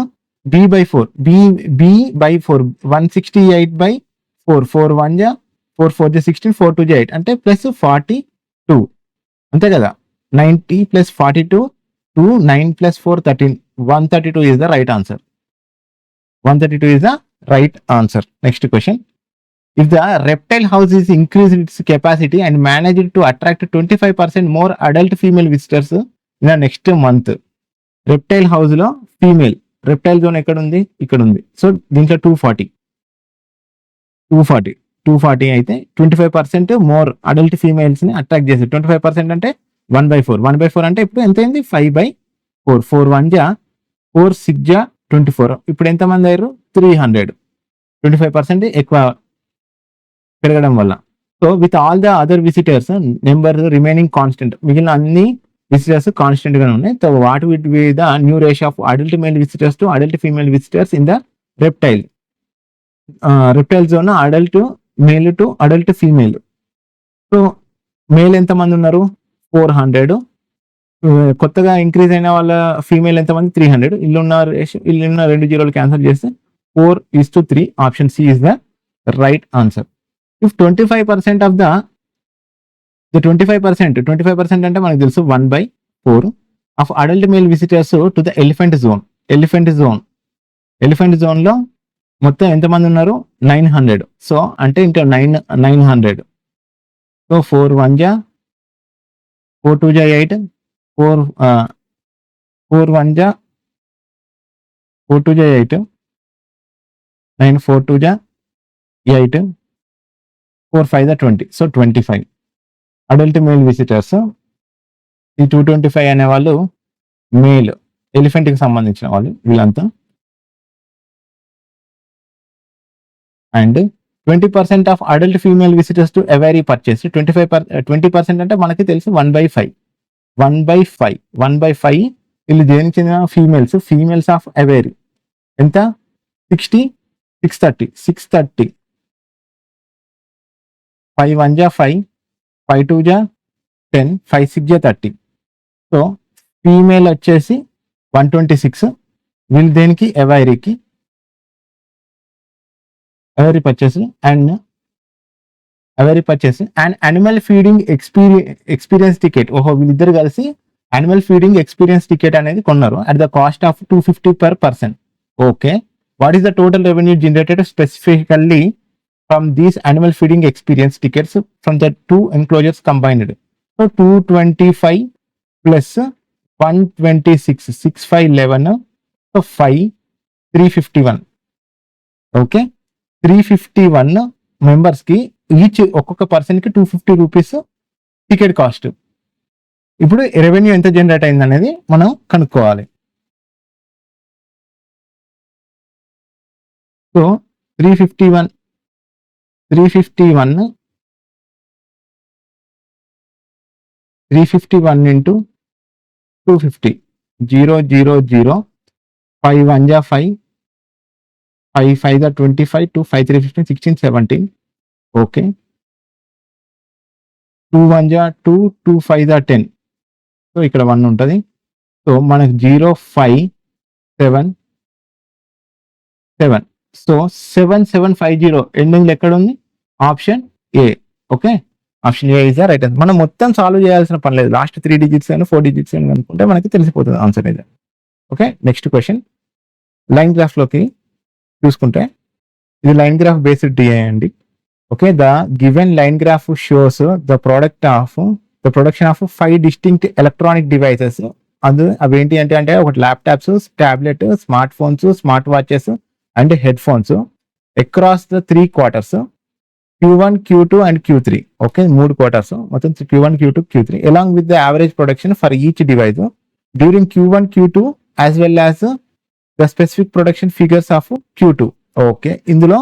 b/4, b/4 168/4, 4 1 జా 4 4 జా 16, 4 2 జా 8 అంటే ప్లస్ 42, అంతే కదా. 90 plus 42, 2 9 plus 4 13, 132 is the right answer. 132 is the right answer. Next question. If the reptile house is increased its capacity and managed to attract 25% more adult female visitors in the next month. Reptile house లో ఫీమేల్ రెప్టైల్ జోన్ ఎక్కడ ఉంది, ఇక్కడ ఉంది. సో దీంట్లో 240 అయితే 25% మోర్ అడల్ట్ ఫీమేల్స్ ని అట్రాక్ట్ చేసి 25% అంటే 1/4 అంటే ఇప్పుడు ఎంత అయింది 5/4 4 1 జా 4 6 జా 24. ఇప్పుడు ఎంతమంది అయ్యారు 300. 25% ఎక్కువ పెరగడం వల్ల. So with all the other visitors number remaining constant, మిగిలిన అన్ని విజిటర్స్ కాన్స్టెంట్ గానే ఉన్నాయి. So what విడ్ be the new ratio of adult male visitors to adult female visitors in the reptile zone, adult male to adult female. So male ఎంతమంది ఉన్నారు 400, కొత్తగా ఇంక్రీజ్ అయిన వాళ్ళ ఫీమేల్ ఎంతమంది 300. ఇల్లున్న 2 జీరోలు క్యాన్సిల్ చేస్తే 4:3. Option C is the right answer. If 25% of the 25% అంటే మనకు తెలుసు 1/4 of adult male visitors to the elephant zone లో మొత్తం ఎంతమంది ఉన్నారు 900. సో అంటే ఇంకా 900. సో 4 1 జా 4 2 జా 8 4 1 జా 4 2 జా 8 9 4 2 జా 8 4 5 జా 20. So 25 adult male visitors. ఈ 225 అనే వాళ్ళు మేల్ ఎలిఫెంట్ కి సంబంధించిన వాళ్ళు వీళ్ళంతా. And 20% of adult female visitors to every purchase. 20% అంటే మనకి తెలుసు 1/5 వీళ్ళు దేనికి చెందిన ఫీమేల్స్ ఆఫ్ ఎవరీ ఎంత 60 630 5 1 జా 5 5 2 జా 10 5 6 జా 30. సో ఫీమేల్ వచ్చేసి 126. వీళ్ళు దేనికి every purchase and animal feeding experience ticket. ఓహో వీళ్ళిద్దరు కలిసి యానిమల్ ఫీడింగ్ ఎక్స్పీరియన్స్ టికెట్ అనేది కొన్నారు at the cost of 250 per person. Okay, what is the total revenue generated specifically from these animal feeding experience tickets from the two enclosures combined? So 225 plus 126 6 5 11, so 5 351. Okay, 351 members కి ఈచ్ ఒక్కొక్క పర్సన్ కి 250 రూపీస్ టికెట్ కాస్ట్. ఇప్పుడు రెవెన్యూ ఎంత జనరేట్ అయింది అనేది మనం కనుక్కోవాలి. So 351 into 250 0 0 0 5 1 ja 5 5 5 ja 25 2 5 3 15 16 17. Okay, 2 1 ja 2 2 5 ja 10. So ఇక్కడ 1 ఉంటుంది. సో మనకు 0 5 7 7. సో 7750 ఎండింగ్ ఎక్కడ ఉంది option A. Okay, option A is the right answer. మనం మొత్తం సాల్వ్ చేయాల్సిన పని లేదు, లాస్ట్ 3 digits అయినా 4 digits అయినా అనుకుంటే మనకి తెలిసిపోతుంది ఆన్సర్ ఇది. Okay, next question. Line graph లోకి చూసుకుంటే ఇది లైన్ గ్రాఫ్ బేస్డ్ డిఐ అండి. Okay, the given line graph shows the production of 5 distinct electronic devices. అవేంటి అంటే ఒకటి laptops, tablet, smart phones, smart watches and head phones across the 3 quarters Q1 Q2 and Q3. Okay, 3 quarters మొత్తం Q1 Q2 Q3 along with the average production for each device during Q1 Q2 as well as the specific production figures of Q2. Okay, ఇందులో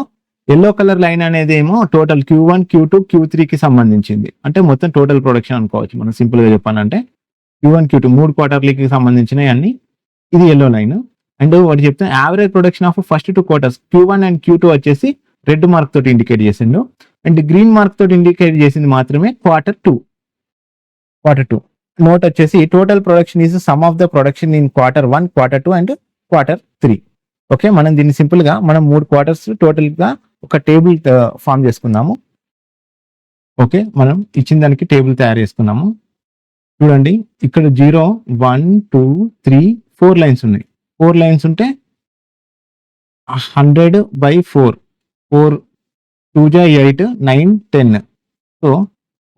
ఎల్లో కలర్ లైన్ అనేది ఏమో టోటల్ Q1 Q2 Q3 కి సంబంధించింది, అంటే మొత్తం టోటల్ ప్రొడక్షన్ అనుకోవచ్చు మనం సింపుల్ గా చెప్పానంటే. Q1 Q2 3 quarterలకి సంబంధించినవి అన్ని ఇది ఎల్లో లైన్. అండ్ వాటి చెప్తే average production of first 2 quarters Q1 and Q2 వచ్చేసి రెడ్ మార్క్ తోటి ఇండికేట్ చేసిండు, అండ్ గ్రీన్ మార్క్ తోటి ఇండికేట్ చేసింది మాత్రమే క్వార్టర్ టూ. నోట్ వచ్చేసి total production is some of the production in Q1 Q2 and Q3. Okay, మనం దీన్ని సింపుల్ గా మనం 3 quarters టోటల్ గా ఒక టేబుల్ ఫామ్ చేసుకుందాము. ఓకే, మనం ఇచ్చిన దానికి టేబుల్ తయారు చేసుకున్నాము. చూడండి ఇక్కడ 0 1 2 3 4 లైన్స్ ఉన్నాయి. 4 లైన్స్ ఉంటే 100/4 4 2 జా 8 9 10. సో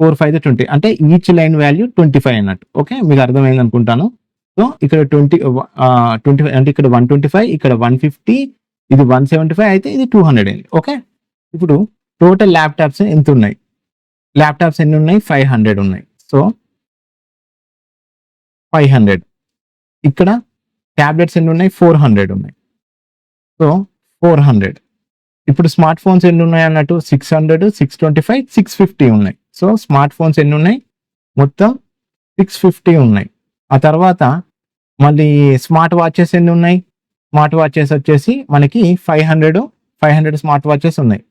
4 5 20 అంటే ఈచ్ లైన్ వాల్యూ 25 అన్నట్టు. ఓకే, మీకు అర్థమైంది అనుకుంటాను. సో ఇక్కడ 25 అంటే ఇక్కడ 125, ఇక్కడ 150, ఇది 175 అయితే ఇది 200 అయింది. ఓకే, ఇప్పుడు టోటల్ ల్యాప్టాప్స్ ఎంత ఉన్నాయి? ల్యాప్టాప్స్ ఎన్ని ఉన్నాయి? 500 ఉన్నాయి. సో 500. ఇక్కడ ట్యాబ్లెట్స్ ఎన్ని ఉన్నాయి? 400 ఉన్నాయి. సో 400. ఇప్పుడు స్మార్ట్ ఫోన్స్ ఎన్ని ఉన్నాయి అన్నట్టు? 600, 625, 650 ఉన్నాయి. సో స్మార్ట్ ఫోన్స్ ఎన్ని ఉన్నాయి? మొత్తం 650 ఉన్నాయి. ఆ తర్వాత మళ్ళీ స్మార్ట్ వాచెస్ ఎన్ని ఉన్నాయి? స్మార్ట్ వాచెస్ వచ్చేసి మనకి 500 స్మార్ట్ వాచెస్ ఉన్నాయి.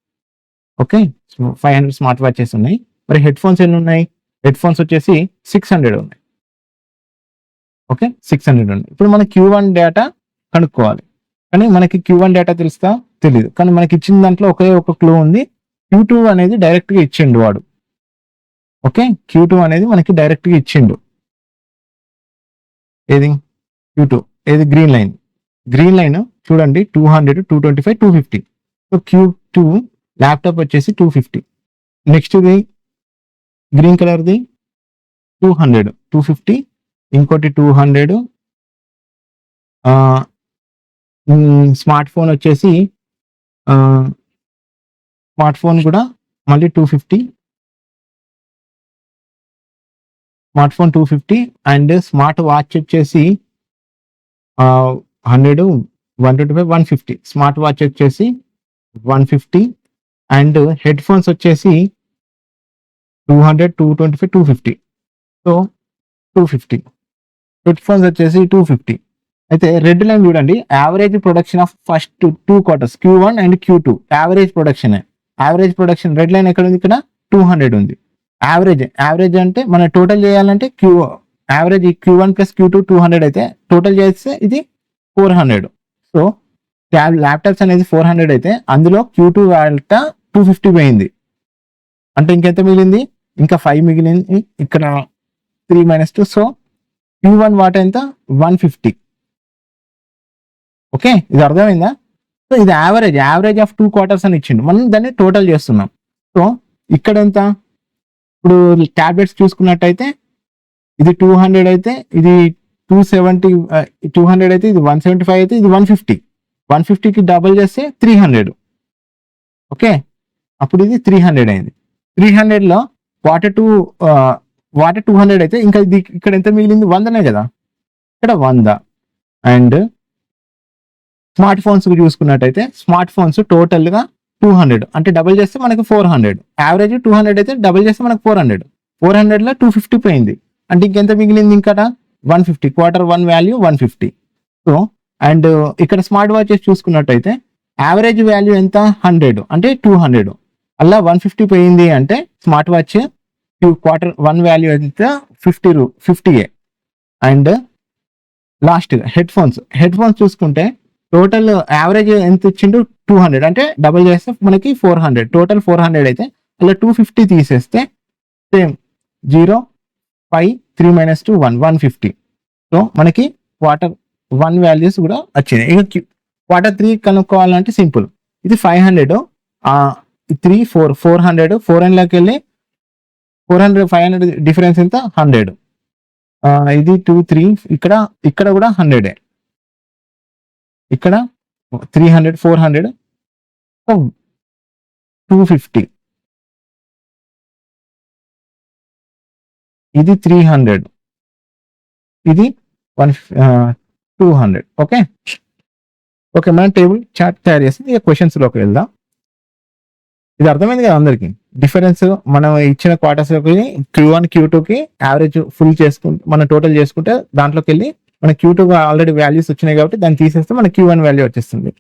ఓకే, 500 స్మార్ట్ వాచెస్ ఉన్నాయి. మరి హెడ్ ఫోన్స్ ఎన్ని ఉన్నాయి? హెడ్ ఫోన్స్ వచ్చేసి 600 ఉన్నాయి. ఓకే, 600 ఉన్నాయి. ఇప్పుడు మన Q1 డేటా కనుక్కోవాలి, కానీ మనకి Q1 డేటా తెలుస్తా? తెలియదు. కానీ మనకి ఇచ్చిన దాంట్లో ఒకే ఒక క్లూ ఉంది. Q2 అనేది డైరెక్ట్ గా ఇచ్చిండు వాడు. ఓకే, Q2 అనేది మనకి డైరెక్ట్ గా ఇచ్చిండు. ఏది Q2? ఏది? Green line. గ్రీన్ లైన్ చూడండి, 200, 225, 250. సో Q2 ల్యాప్టాప్ వచ్చేసి 250. నెక్స్ట్ ఇది గ్రీన్ కలర్ది 200, 250, ఇంకోటి 200. స్మార్ట్ ఫోన్ వచ్చేసి స్మార్ట్ ఫోన్ కూడా మళ్ళీ 250. Smart phone 250 and smart watch వచ్చేసి 100, 125, 150. స్మార్ట్ వాచ్ వచ్చేసి 150 అండ్ హెడ్ ఫోన్స్ వచ్చేసి 200, 225, 250. సో 250. హెడ్ ఫోన్స్ వచ్చేసి 250. అయితే రెడ్ లైన్ చూడండి, average production of first 2 quarters Q1 and Q2 average production. Average production red line ఎక్కడ ఉంది? ఇక్కడ 200 ఉంది. యావరేజ్ అంటే మనం టోటల్ చేయాలంటే యావరేజ్ Q1 ప్లస్ Q2 200 అయితే టోటల్ చేస్తే ఇది 400. సో ల్యాప్టాప్స్ అనేది 400 అయితే అందులో Q2 వాల్టా 250 పోయింది. అంటే ఇంకెంత మిగిలింది? ఇంకా 5 మిగిలింది. ఇక్కడ 3 - 2. సో Q1 వాట్ ఎంత? 150. ఓకే, ఇది అర్థమైందా? సో ఇది యావరేజ్ ఆఫ్ 2 క్వార్టర్స్ అని ఇచ్చిండు. మనం దాన్ని టోటల్ చేస్తున్నాం. సో ఇక్కడ ఎంత? ఇప్పుడు టాబ్లెట్స్ చూసుకున్నట్టయితే ఇది 200 అయితే ఇది 270, 200 అయితే ఇది 175 అయితే ఇది 150. 150కి డబుల్ చేస్తే 300. ఓకే, అప్పుడు ఇది 300 అయింది. 300లో వాటర్ 200 అయితే ఇంకా ఇక్కడ ఎంత మిగిలింది? 100నే కదా, ఇక్కడ 100. అండ్ స్మార్ట్ ఫోన్స్ చూసుకున్నట్టయితే స్మార్ట్ ఫోన్స్ టోటల్ గా 200 అంటే డబుల్ చేస్తే మనకి 400. యావరేజ్ 200 అయితే డబుల్ చేస్తే మనకు 400. 400లో 250 పోయింది. అంటే ఇంకెంత మిగిలింది? ఇంకా 150. Q1 value 150. సో అండ్ ఇక్కడ స్మార్ట్ వాచెస్ చూసుకున్నట్టయితే యావరేజ్ వాల్యూ ఎంత? 100 అంటే 200. అలా 150 పోయింది అంటే స్మార్ట్ వాచ్ Q1 వాల్యూ ఎంత? 50. అండ్ లాస్ట్ హెడ్ ఫోన్స్ చూసుకుంటే టోటల్ యావరేజ్ ఎంత ఇచ్చిండు? 200 అంటే డబుల్ చేస్తే మనకి 400. టోటల్ 400 అయితే అలా 250 తీసేస్తే సేమ్ 0, 5, 3 - 2, 1, 150. సో మనకి Q1 వాల్యూస్ కూడా వచ్చినాయి. ఇక Q3 కనుక్కోవాలంటే సింపుల్. ఇది 500, 3, 4, 400. 400లోకి వెళ్ళి 400, 500 డిఫరెన్స్ ఎంత? 100. ఇది 2, 3. ఇక్కడ కూడా 100. ఇక్కడ 300, 400, 250. ఇది 300, ఇది 200. ఓకే, మనం టేబుల్ చార్ట్ తయారు చేసి ఇక క్వశ్చన్స్ లోకి వెళ్దాం. ఇది అర్థమైంది కదా అందరికి? డిఫరెన్స్ మనం ఇచ్చిన క్వార్టర్స్ లోకి Q1, Q2కి యావరేజ్ ఫుల్ చేసుకుంటే మనం టోటల్ చేసుకుంటే దాంట్లోకి వెళ్ళి మన Q2 ఆల్రెడీ వాల్యూస్ వచ్చినాయి కాబట్టి దాన్ని తీసేస్తే మన Q1 వాల్యూ వచ్చేస్తుంది.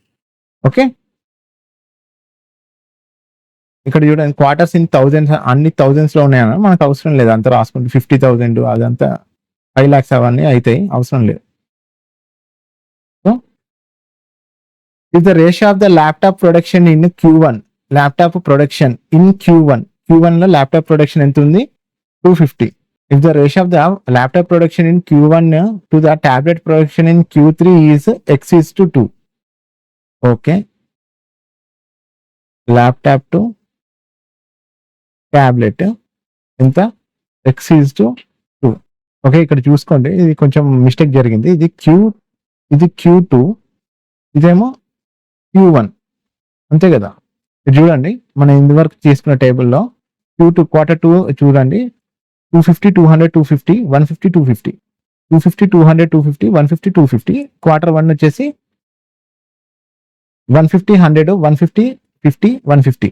ఓకే, ఇక్కడ చూడండి క్వార్టర్స్ ఇన్ థౌజండ్స్, అన్ని థౌజండ్స్ లో ఉన్నాయన్న మనకు అవసరం లేదు. అంతా రాసుకుంటే 50,000 అదంతా 5 lakhs అవన్నీ అవుతాయి, అవసరం లేదు. So is the ratio of the laptop production in Q1. Laptop production in Q1 లో ల్యాప్టాప్ ప్రొడక్షన్ ఎంత ఉంది? 250. If the ratio of the laptop production in Q1 to the tablet production in Q3 is X is to 2. Okay. Laptop to tablet ఎంత X is to 2. ఓకే, ఇక్కడ చూసుకోండి, ఇది కొంచెం మిస్టేక్ జరిగింది. ఇది Q2, ఇదేమో Q1, అంతే కదా. ఇది చూడండి, మనం ఇంతవరకు తీసుకున్న టేబుల్లో Q2 Q2 చూడండి, 250 200 250 150 250 250 200 250 150 250. Q1 వచ్చేసి 150 100 150 50 150.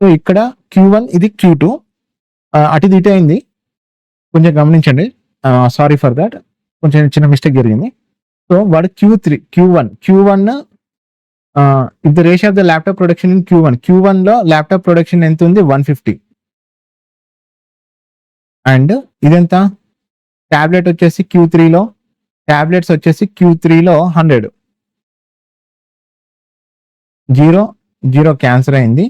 సో ఇక్కడ Q1 ఇది Q2, అటు ఇటు అయింది, కొంచెం గమనించండి. సారీ ఫర్ దాట్, కొంచెం చిన్న మిస్టేక్ జరిగింది. సో వాడు Q1 if the ratio of the laptop production in Q1 లో ల్యాప్టాప్ ప్రొడక్షన్ ఎంత ఉంది 150. అండ్ ఇదెంత టాబ్లెట్ వచ్చేసి Q3లో, టాబ్లెట్స్ వచ్చేసి Q3లో 100. 0 0 క్యాన్సర్ అయింది.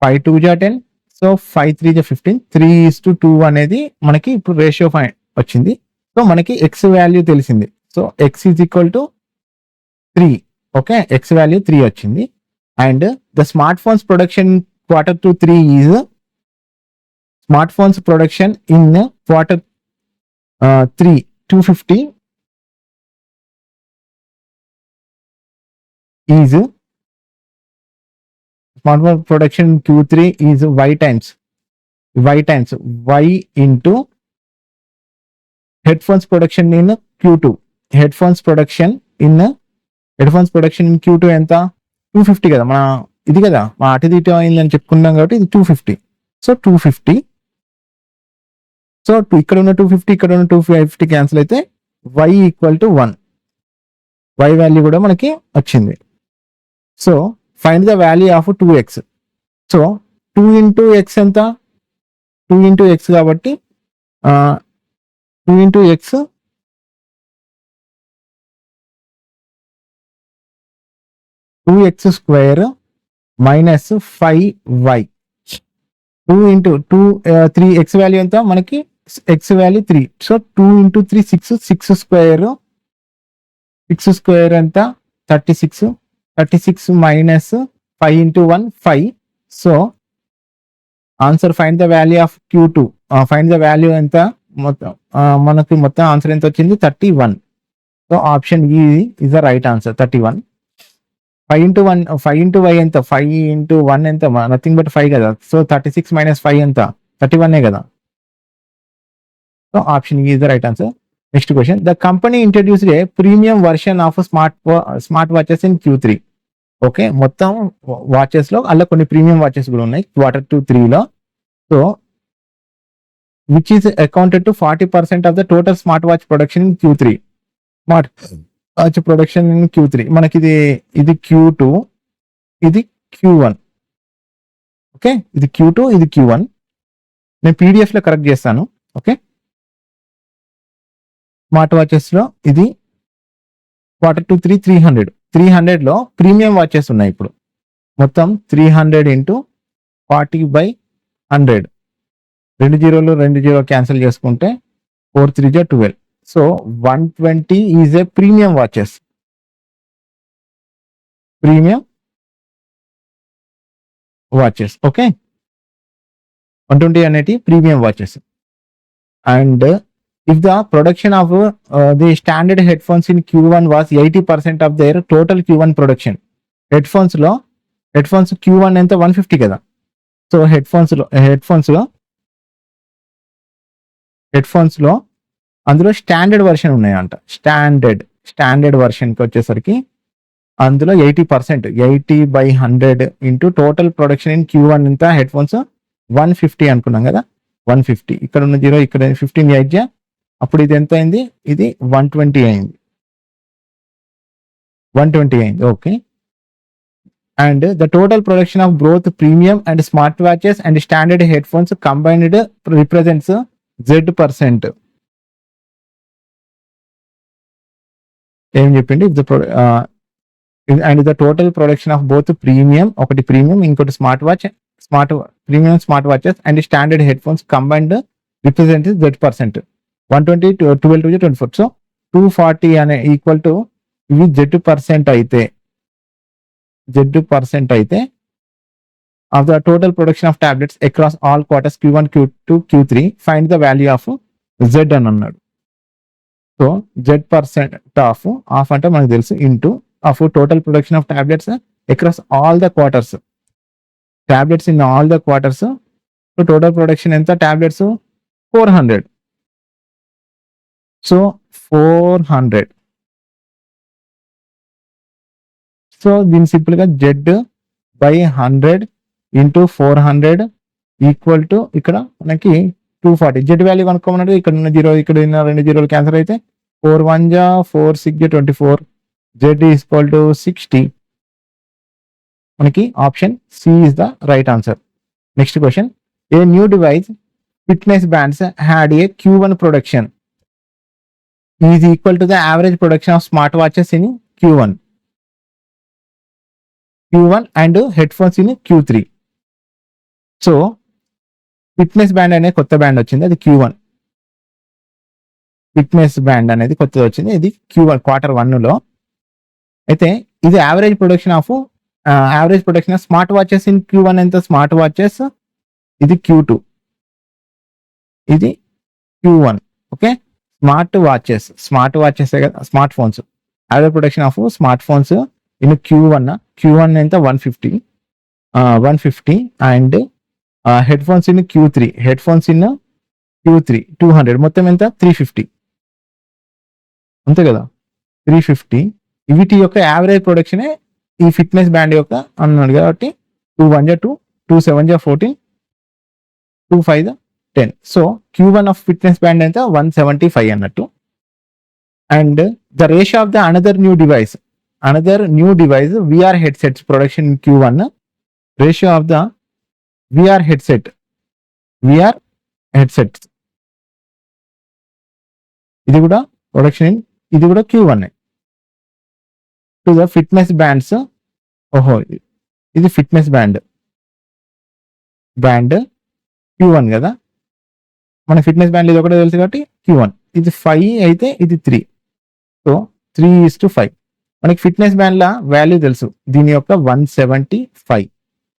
5 2 10, సో 5 3 15, 3:2 అనేది మనకి ఇప్పుడు రేషియో వచ్చింది. సో మనకి ఎక్స్ వాల్యూ తెలిసింది. So X is equal to 3. Okay, X value 3 వచ్చింది. And the smart phones production Q2 3 is smartphones production in Q3 250 is smartphone production in Q3 is y times y into headphones production in Q2. headphones production in Q2 ఎంత 250 కదా, మన ఇది కదా, మా అటు ఇటు అయిందని చెప్పుకున్నాం కాబట్టి ఇది 250. సో 250, సో ఇక్కడ ఉన్న 250 ఇక్కడ ఉన్న 250 క్యాన్సిల్ అయితే y equal to 1. y value కూడా మనకి వచ్చింది. So find the value of 2x. So 2 into X ఎంత, 2 ఇంటూ ఎక్స్ కాబట్టి 2 into X 2x square minus 5y. 2 into 2 3 X value ఎంత మనకి, x value 3. So 2 into 3 6 square ఎంత 36 minus 5 into 1 5. So answer find the value of Q2. Find the value ఎంత, మొత్తం మనకి మొత్తం ఆన్సర్ ఎంత వచ్చింది 31. సో ఆప్షన్ ఈ is the right answer 31. 5 into 1 5 into y ఎంత, 5 ఇంటూ 1 ఎంత, నథింగ్ బట్ 5 కదా. సో 36 మైనస్ 5 ఎంత 31 కదా. సో ఆప్షన్ ఈ is the right answer. Next question, the company introduced A premium version of smart watches in Q3. Okay, మొత్తం వాచెస్ లో అలా కొన్ని ప్రీమియం వాచెస్ కూడా ఉన్నాయి Q2 3 లో. So which is accounted to 40% of the total smart watch production in Q3. Smart watch production in Q3 మనకి ఇది Q2, ఇది Q1. ఓకే, ఇది Q2 ఇది Q1. నేను PDF లో కరెక్ట్ చేస్తాను. ఓకే, స్మార్ట్ వాచెస్ లో ఇది Q2 3 300 లో ప్రీమియం వాచెస్ ఉన్నాయి. ఇప్పుడు మొత్తం 300 ఇంటూ 40/100, 2 జీరోలు 2 జీరో క్యాన్సిల్ చేసుకుంటే 4 3 12. So 120 is a premium watches. Okay, 120 అనేది premium watches. And if the production of the standard headphones in Q1 was 80% of their total Q1 production. headphones Q1 ఎంత 150 కదా. సో హెడ్ఫోన్స్ లో అందులో స్టాండర్డ్ వర్షన్ ఉన్నాయంట. స్టాండర్డ్ వర్షన్కి వచ్చేసరికి అందులో 80% 80/100 into total production in Q1 ఎంత, హెడ్ఫోన్స్ 150 అనుకున్నాం కదా. 150 ఇక్కడ ఉన్న 0 ఇక్కడ 15 8 అప్పుడు ఇది ఎంత అయింది, ఇది 120 అయింది. Okay, and the total production of both premium and smart watches and standard headphones combined represents Z%. ఏం చెప్పింది, and the total production of both premium, ఒకటి ప్రీమియం ఇంకోటి smart watches and standard headphones combined represent Z%. 120 12 to 24. So 240 అనే ఈక్వల్ టు ఇవి Z% అయితే of the total production of tablets across all quarters Q1, Q2, Q3, find the value of Z అని అన్నాడు. సో Z% ఆఫ్ అంటే మనకు తెలుసు into of total production of tablets across all the quarters, tablets in all the quarters. So total production ఎంత టాబ్లెట్స్ 400. సో 400. సో దీన్ని సింపుల్ గా Z/100 ఇంటూ 400 ఈక్వల్ టు ఇక్కడ మనకి 240. జెడ్ వాల్యూ కనుక్కోమన్నాడు. ఇక్కడ ఉన్న జీరో ఇక్కడ ఉన్న 2 జీరోలు క్యాన్సర్ అయితే 4 1 జా 4 6 జా 24. Z equal to 60. మనకి option C is the right answer. Next question, a new device fitness bands had a Q1 production is equal to the average production of smart watches in Q1 and headphones in Q3. So fitness band అనే కొత్త బ్యాండ్ వచ్చింది, అది Q1. ఫిట్నెస్ బ్యాండ్ అనేది కొత్తది వచ్చింది, ఇది Q1 Q1లో. అయితే ఇది average production of smart watches in Q1 ఎంత? స్మార్ట్ వాచెస్ ఇది Q2, ఇది Q1. ఓకే, స్మార్ట్ వాచెస్ కదా, smart phones. Average production of smart phones in Q1 ఎంత? 150 and headphones in Q3 200. మొత్తం ఎంత? 350. అంతే కదా, 350. వీటి యొక్క యావరేజ్ ప్రొడక్షనే ఈ ఫిట్నెస్ బ్యాండ్ యొక్క అన్నాడు కాబట్టి 2 1 జా 2, 2 7 జా 14, 2 5 జా 10. So Q1 of fitness band ఎంత? 175 అన్నట్టు. And the ratio of the another new device VR headsets production in Q1, ratio of the VR headsets ఇది కూడా ప్రొడక్షన్, ఇది కూడా Q1 to the fitness bands. ఇది ఫిట్నెస్ బ్యాండ్ Q1 కదా, మన ఫిట్నెస్ బ్యాండ్ ఇది ఒకటే తెలుసు కాబట్టి Q1. ఇది 5 అయితే ఇది 3. సో 3:5. మనకి ఫిట్నెస్ బ్యాండ్ లా వాల్యూ తెలుసు, దీని యొక్క 175.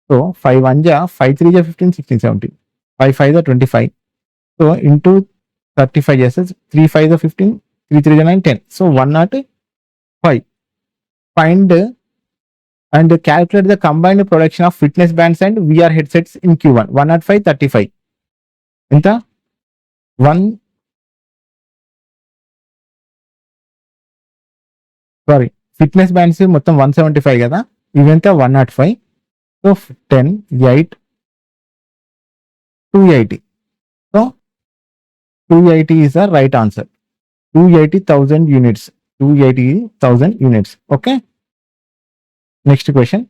సో 5 1 జా 5 3 జా 15 16 17, 5 5 జా 25. సో ఇంటూ 35 చేస్తే 3 5 జా 15, 3 3 జా 9 10. So 105. Find and calculate the combined production of fitness bands and VR headsets in Q1. 105 35 ఎంత? ఫిట్నెస్ బ్యాండ్స్ మొత్తం 175 కదా, ఇవంతా 105. So 10 8 280. So 280 is the right answer. 280,000 units. Okay, next question,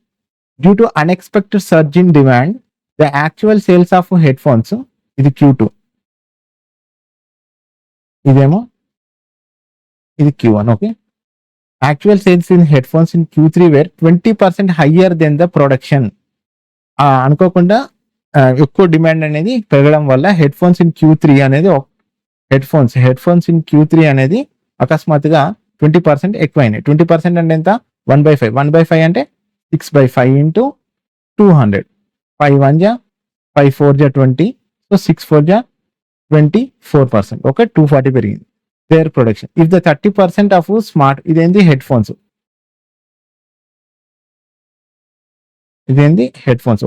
due to unexpected surge in demand the actual sales of head phones, ఇది Q2, ఇదేమో ఇది Q1. Okay, actual sales in headphones in Q3 were 20% higher than the production. అనుకోకుండా ఎక్కువ డిమాండ్ అనేది పెరగడం వల్ల హెడ్ ఫోన్స్ ఇన్ Q3 అనేది అకస్మాత్తుగా 20% ఎక్కువైనాయి. 20% అంటే ఎంత? 1/5. 1/5 అంటే 6/5 ఇంటూ 200. 5 1 జా 5 4 జా 20. సో 6 4 జా 24%. ఓకే, 240 పెరిగింది their production. If the 30% of smart, ఇదేంది head phones,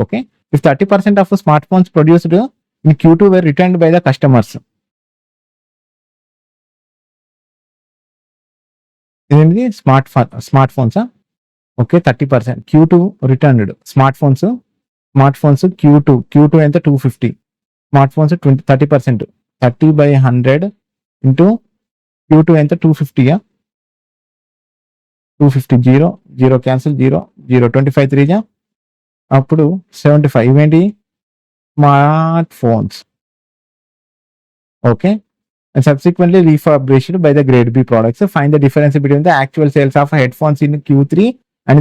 okay. If 30% of smartphones produced in Q2 were returned by the customers, ఇదేంటి smart phones. Okay, 30% Q2 returned smart phones Q2 ఎంత? 250. స్మార్ట్ ఫోన్స్ 30%, 30/100 ఇంటూ Q2 ఎంత? 250. 250 0 క్యాన్సిల్ 0 25 3 జా అప్పుడు 75. ఇవేంటి? Smart phones. Okay, and subsequently refurbished by the grade B products. Find the difference between the actual sales of headphones in Q3 and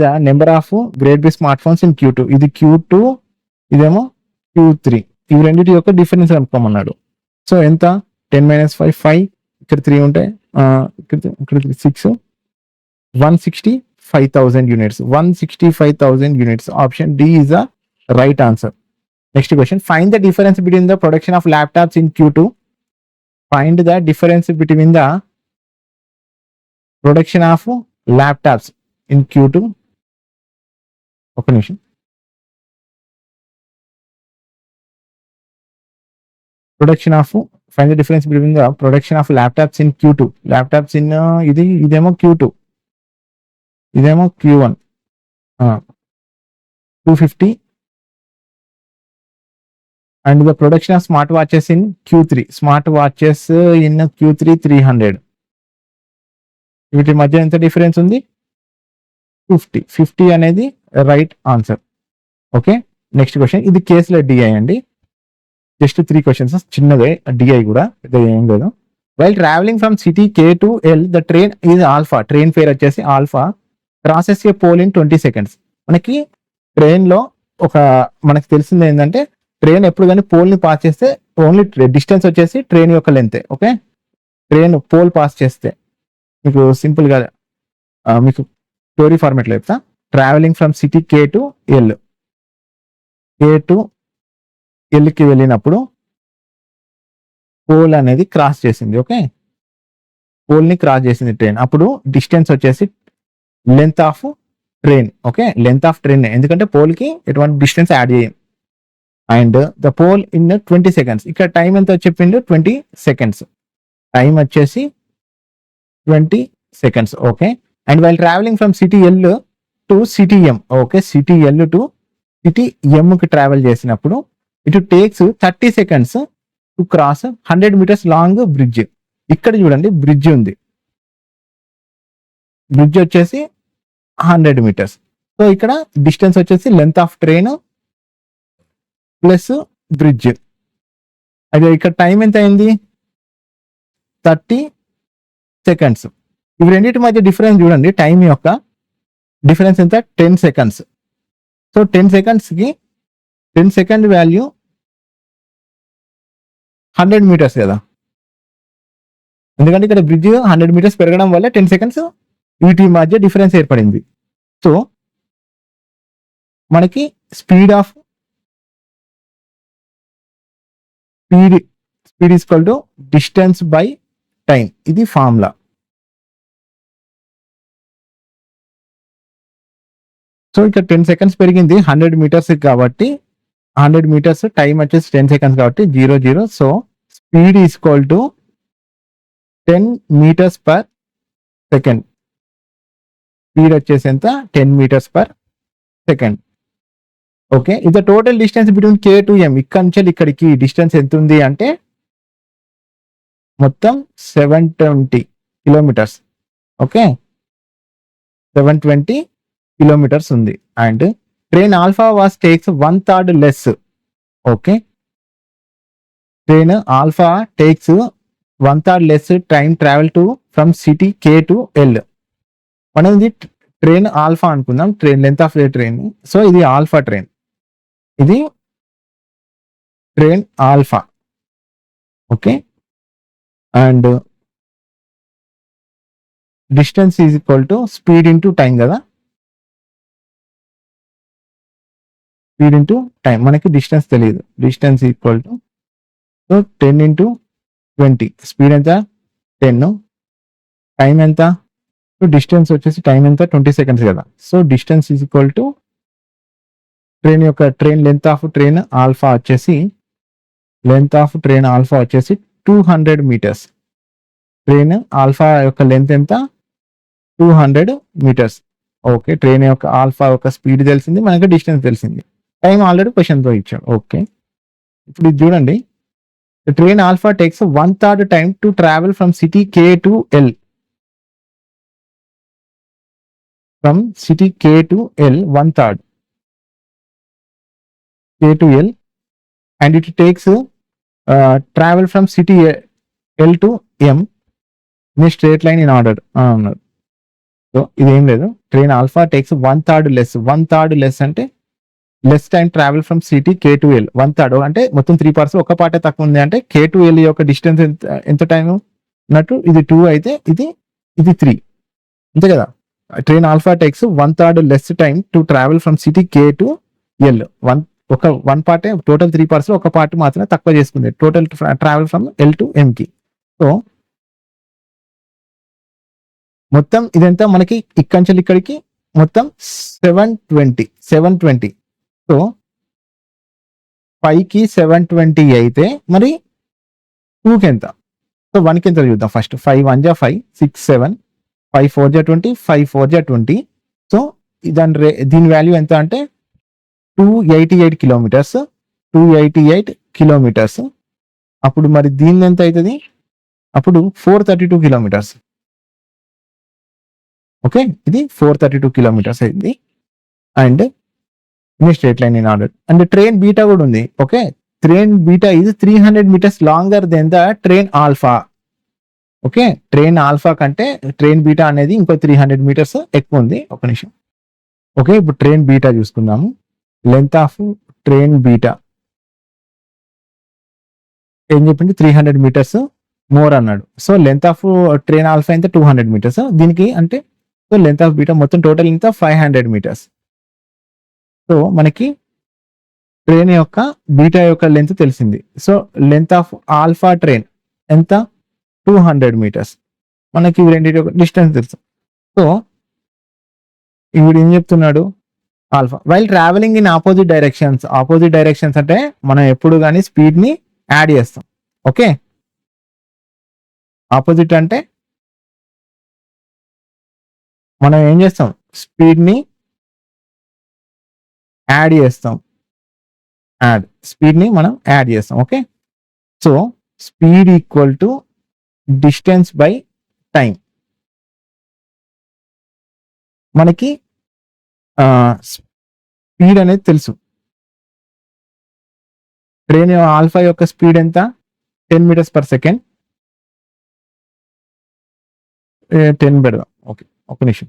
the number of grade B smartphones in Q2. ఇది Q2, ఇదేమో Q3. ఇవి రెండింటి యొక్క డిఫరెన్స్ కనుక్కోమన్నాడు. సో ఎంత 10 - 5 5, ఇక్కడ 3 ఉంటాయి, ఇక్కడ 6, 165,000 units. 165,000 units. Option D is the right answer. Next question. Find the difference between the production of laptops in Q2. Find the difference between the production of laptops in Q2. Open. Production of, find the difference between the production of laptops in Q2. Laptops in idemo Q2, idemo Q1. 250. And the production of smartwatches in Q3. Smartwatches in Q3 300. వీటి మధ్య ఎంత డిఫరెన్స్ ఉంది? 50. 50 అనేది right answer. Okay, next question. ఇది కేసులో డిఐ అండి. జస్ట్ 3 క్వశ్చన్స్, చిన్నదే డిఐ కూడా, ఏం లేదు. While travelling from city K to L, the train is alpha. Train పేరు వచ్చేసి alpha. Crosses a pole in 20 seconds. మనకి ట్రైన్లో మనకి తెలిసింది ఏంటంటే, ట్రైన్ ఎప్పుడు కానీ పోల్ని పాస్ చేస్తే ఓన్లీ డిస్టెన్స్ వచ్చేసి ట్రైన్ యొక్క లెంతే. ఓకే, ట్రైన్ పోల్ పాస్ చేస్తే మీకు సింపుల్గా మీకు స్టోరీ ఫార్మేట్లో చెప్తా. Travelling from city K to L, K to Lకి వెళ్ళినప్పుడు పోల్ అనేది క్రాస్ చేసింది. ఓకే, పోల్ని క్రాస్ చేసింది ట్రైన్. అప్పుడు డిస్టెన్స్ వచ్చేసి length of train. Okay, length of train, ఎందుకంటే పోల్కి ఎటువంటి డిస్టెన్స్ యాడ్ చేయం. And the pole in 20 seconds. ఇక్కడ టైం ఎంత చెప్పిండు? 20 seconds. టైం వచ్చేసి 20 seconds. Okay, and while travelling from city L to city M. Okay, city L to city Mకి ట్రావెల్ చేసినప్పుడు it takes 30 seconds to cross 100 meters long bridge. ఇక్కడ చూడండి, బ్రిడ్జ్ ఉంది, బ్రిడ్జ్ వచ్చేసి 100 meters. సో ఇక్కడ డిస్టెన్స్ వచ్చేసి length of train plus bridge. అదే ఇక్కడ టైం ఎంత అయింది? 30 seconds. ఇవి రెండింటి మధ్య డిఫరెన్స్ చూడండి, టైం యొక్క డిఫరెన్స్ ఎంత? 10 seconds. So 10 secondsకి 10 second value 100 meters కదా, ఎందుకంటే ఇక్కడ బ్రిడ్జ్ 100 meters పెరగడం వల్ల 10 seconds వీటి మధ్య డిఫరెన్స్ ఏర్పడింది. సో మనకి speed equal to distance by time. ఇది ఫార్ములా. సో ఇక్కడ 10 seconds పెరిగింది 100 meters కాబట్టి 100 meters, టైం వచ్చేసి 10 seconds కాబట్టి 0 0. So speed equal to 10 meters per second. Speed వచ్చేసి ఎంత? 10 meters per second. ఓకే, ఇది total distance between K to M. ఇక్కడ నుంచి ఇక్కడికి డిస్టెన్స్ ఎంత ఉంది అంటే మొత్తం 720 kilometers. ఓకే, 720 kilometers ఉంది. And train alpha was takes 1/3 less. Okay, train alpha takes 1/3 less time travel to from city K to L. మనం ఇది ట్రైన్ ఆల్ఫా అనుకుందాం, train length of the train. So ఇది ఆల్ఫా ట్రైన్, ఇది train alpha. Okay, and distance is equal to speed into time కదా, స్పీడ్ ఇంటూ టైం. మనకి డిస్టెన్స్ తెలియదు, distance equal to 10 into 20. Speed ఎంత? 10. టైం ఎంత? డిస్టెన్స్ వచ్చేసి టైం ఎంత? 20 seconds కదా. So distance is equal to train length of train alpha వచ్చేసి 200 meters. ట్రైన్ ఆల్ఫా యొక్క లెంత్ ఎంత? 200 meters. ఓకే, ట్రైన్ యొక్క ఆల్ఫా యొక్క స్పీడ్ తెలిసింది, మనకి డిస్టెన్స్ తెలిసింది, టైం ఆల్రెడీ క్వశ్చన్తో ఇచ్చాడు. ఓకే, ఇప్పుడు ఇది చూడండి. Train alpha takes 1/3 time to travel from city K to L. From city K to L 1/3 K to L, and it takes travel from city L to M in a straight line in order. So ఇదేం లేదు, train alpha takes 1/3 less. 1/3 less అంటే less time travel from city K to L 1/3 అంటే మొత్తం 3 పార్ట్స్ ఒక పార్టే తక్కువ ఉంది అంటే కే టు ఎల్ యొక్క డిస్టెన్స్ ఎంత టైం ఉన్నట్టు ఇది 2 అయితే ఇది 3 అంతే కదా. Train alpha takes 1/3 less time to travel from city K to L. One పార్టే టోటల్ 3 పార్ట్స్ ఒక పార్ట్ మాత్రమే తక్కువ చేసుకుంది total travel from L to M కి. సో మొత్తం ఇదంతా మనకి ఇక్కడి నుంచి ఇక్కడికి మొత్తం 720. సో 5కి 720 అయితే మరి 2కి ఎంత? సో 1కి ఎంత చూద్దాం ఫస్ట్. 5 1 జా 5 6 7 5 4 జా 20 5 4 జా 20. సో దీని వాల్యూ ఎంత అంటే 288 కిలోమీటర్స్. 288 కిలోమీటర్స్. అప్పుడు మరి దీన్ని ఎంత అవుతుంది? అప్పుడు 432 కిలోమీటర్స్. ఓకే, ఇది 432 కిలోమీటర్స్ అయింది. And straight line in order. And train beta కూడా ఉంది. Okay, train beta is 300 metres longer than the train alpha. Okay, train alpha కంటే ట్రైన్ బీటా అనేది ఇంకో 300 మీటర్స్ ఎక్కువ ఉంది. ఒక నిమిషం. ఓకే, ఇప్పుడు ట్రైన్ బీటా చూసుకుందాము. లెంత్ ఆఫ్ ట్రైన్ బీటా ఏం చెప్పింది? 300 మీటర్స్ మోర్ అన్నాడు. So length of train alpha ఎంత? 200 మీటర్స్. దీనికి అంటే సో లెంత్ ఆఫ్ బీటా మొత్తం టోటల్ ఎంత? 500 మీటర్స్. సో మనకి ట్రైన్ యొక్క బీటా యొక్క లెంత్ తెలిసింది. So length of alpha train ఎంత? 200 మీటర్స్. మనకి ఇవి రెండింటి యొక్క డిస్టెన్స్ తెలుసు. సో ఇప్పుడు ఏం చెప్తున్నాడు? Alpha while travelling in opposite directions. Opposite directions అంటే మనం ఎప్పుడు కానీ స్పీడ్ ని యాడ్ చేస్తాం. ఓకే, ఆపోజిట్ అంటే మనం ఏం చేస్తాం? స్పీడ్ ని యాడ్ చేస్తాం. స్పీడ్ ని మనం యాడ్ చేస్తాం. Okay, so speed equal to distance by time. మనకి స్పీడ్ అనేది తెలుసు. ట్రైన్ ఆల్ఫా యొక్క స్పీడ్ ఎంత? 10 మీటర్స్ పర్ సెకండ్. 10 పెడదాం. ఓకే, ఒక నిమిషం.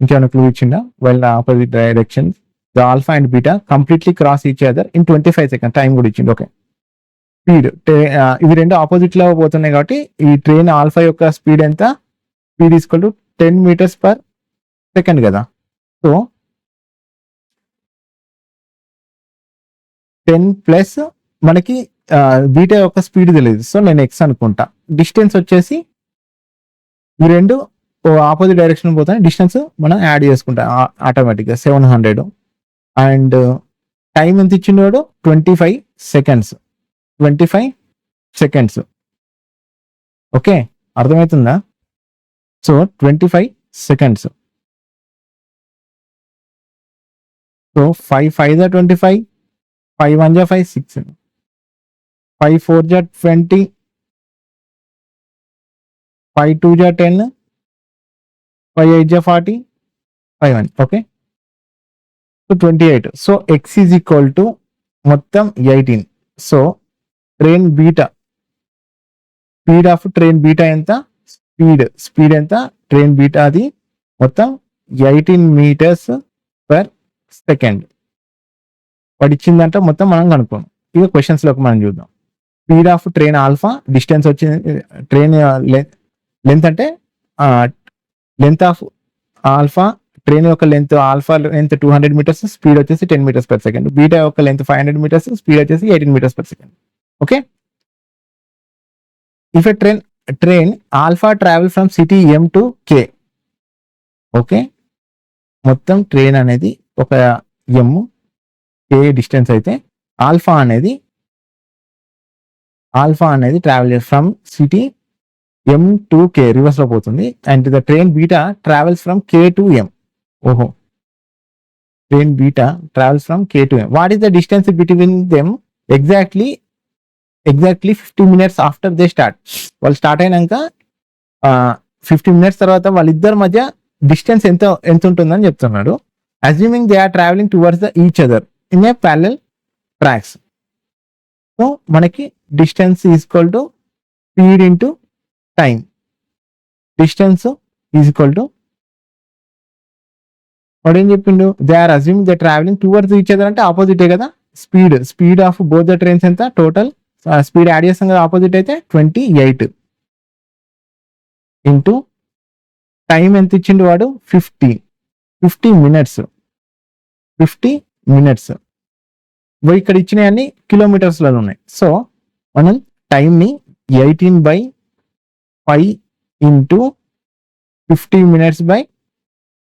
ఇంకేమైనా క్లూ ఇచ్చిందా? Well opposite direction the alpha and beta completely cross each other in 25 second. Time కూడా ఇచ్చింది. ఓకే, స్పీడ్ ఇవి రెండు ఆపోజిట్ లో పోతున్నాయి కాబట్టి ఈ ట్రైన్ ఆల్ఫా యొక్క స్పీడ్ ఎంత? Speed equal to 10 metres per second కదా. సో 10 ప్లస్ మనకి బీటా యొక్క స్పీడ్ తెలియదు. సో నేను ఎక్స్ అనుకుంటా. డిస్టెన్స్ వచ్చేసి ఈ రెండు ఆపోజిట్ డైరెక్షన్ పోతాయి. డిస్టెన్స్ మనం యాడ్ చేసుకుంటాం ఆటోమేటిక్గా 700. అండ్ టైం ఎంత ఇచ్చినవాడు? 25 సెకండ్స్. 25 సెకండ్స్. ఓకే, అర్థమవుతుందా? So 25 seconds. సో 5 5 జా 25 5 1 జా 5 6 5 4 జా 20 5 2 జా 10 5 8 జా 40 5 1. Okay, so 28. So X is equal to మొత్తం 18. So train beta speed of train beta ఎంత? స్పీడ్ ఎంత? ట్రైన్ బీటా అది మొత్తం 18 మీటర్స్ పర్ సెకండ్ పడిచ్చిందంట. మొత్తం మనం కనుక్కోం. ఇక క్వశ్చన్స్ లోకి మనం చూద్దాం. Speed of train alpha, distance వచ్చింది. ట్రైన్ లెంత్ అంటే లెంత్ ఆఫ్ ఆల్ఫా, ట్రైన్ యొక్క length alpha length 200 metres, speed వచ్చేసి 10 మీటర్స్ పర్ సెకండ్. బీటా యొక్క లెంత్ 500 మీటర్స్, స్పీడ్ వచ్చేసి 18 metres per second. Okay, if a train alpha travel from city M to K. Okay, మొత్తం ట్రైన్ అనేది ఒక ఎం కే డిస్టెన్స్ అయితే ఆల్ఫా అనేది travel from city M to K reverse లో పోతుంది. And the train beta travels from K to M. ఓహో, train beta travels from K to M. What is the distance between them? Exactly 50 minutes after they start. వాళ్ళు స్టార్ట్ అయినాక 50 మినిట్స్ తర్వాత వాళ్ళిద్దరి మధ్య డిస్టెన్స్ ఎంత ఉంటుందని చెప్తున్నాడు. Assuming they are travelling towards the each other in a parallel tracks. So మనకి distance equal to speed into time. Distance equal to వాడు ఏం చెప్పిండు, they are assume they travelling towards each other అంటే ఆపోజిటే కదా. Speed of both the trains ఎంత టోటల్ స్పీడ్ యాడ్ చేస్తాం కదా ఆపోజిట్ అయితే 28 ఇంటూ టైం ఎంత ఇచ్చిండు వాడు 50 మినిట్స్ 50 మినిట్స్. ఇక్కడ ఇచ్చినవన్నీ కిలోమీటర్స్లలో ఉన్నాయి. సో మనం టైంని 18/5 ఇంటూ 50 మినిట్స్ బై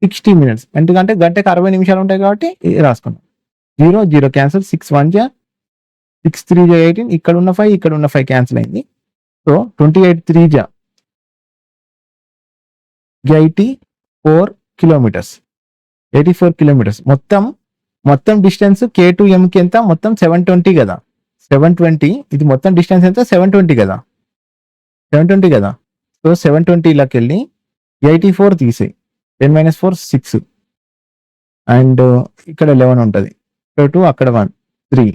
60 మినిట్స్, ఎందుకంటే గంటకి 60 నిమిషాలు ఉంటాయి కాబట్టి రాసుకున్నాం. 0 0 క్యాన్సిల్, 6 1 జా 6 3 జా 18, ఇక్కడ ఉన్న 5 క్యాన్సిల్ అయింది. సో 28 3 జా 84 కిలోమీటర్స్. మొత్తం డిస్టెన్స్ K to M కి ఎంత, మొత్తం 720 కదా. 720 ఇది మొత్తం డిస్టెన్స్ ఎంత 720 కదా. సో 720 వెళ్ళి 84 తీసేయి, 10 - 4 6 అండ్ ఇక్కడ 11 ఉంటుంది, ఇక్కడ 2 అక్కడ 1 3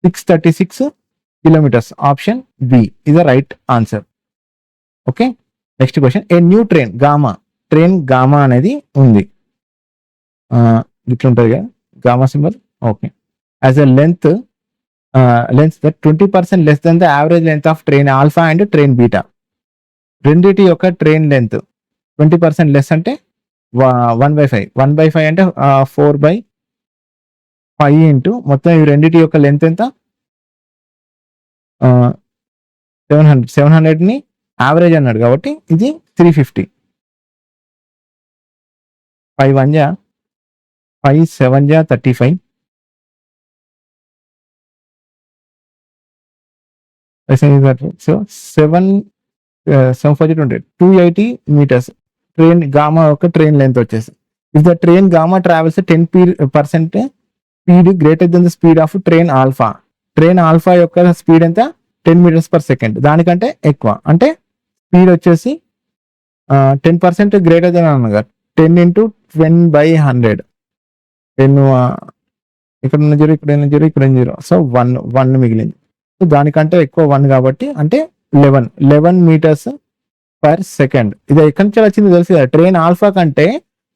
636 kilometres. Option B is the right answer. Okay, next question. A new train gamma అనేది ఉంది, ఇట్లుంటుంది కదా gamma symbol. Okay, as a length that 20% less than the average length of train alpha and train beta. రెండిటి యొక్క ట్రైన్ లెంత్ 20% లెస్ అంటే 1/5. 1/5 అంటే 4/5 ఇంటూ మొత్తం ఈ రెండిటి యొక్క లెంత్ ఎంత 700ని యావరేజ్ అన్నాడు కాబట్టి ఇది 350. 5 1 జా 5 7 జా 35, సో 7 4 20 280 మీటర్స్ ట్రైన్ గామా యొక్క ట్రైన్ లెంత్ వచ్చేసి. If the train gamma travels 10% speed greater than the speed of train alpha యొక్క స్పీడ్ ఎంత 10 meters per second, దానికంటే ఎక్కువ అంటే స్పీడ్ వచ్చేసి 10% గ్రేటర్ దెన్ అనగా 10 into 10/100. 10 ఇక్కడ ఉన్న 0 ఇక్కడ 0 సో 1 మిగిలింది. సో దానికంటే ఎక్కువ 1 కాబట్టి అంటే 11 meters per second. ఇది ఎక్కడి నుంచి వచ్చింది తెలుసు కదా, ట్రైన్ ఆల్ఫా కంటే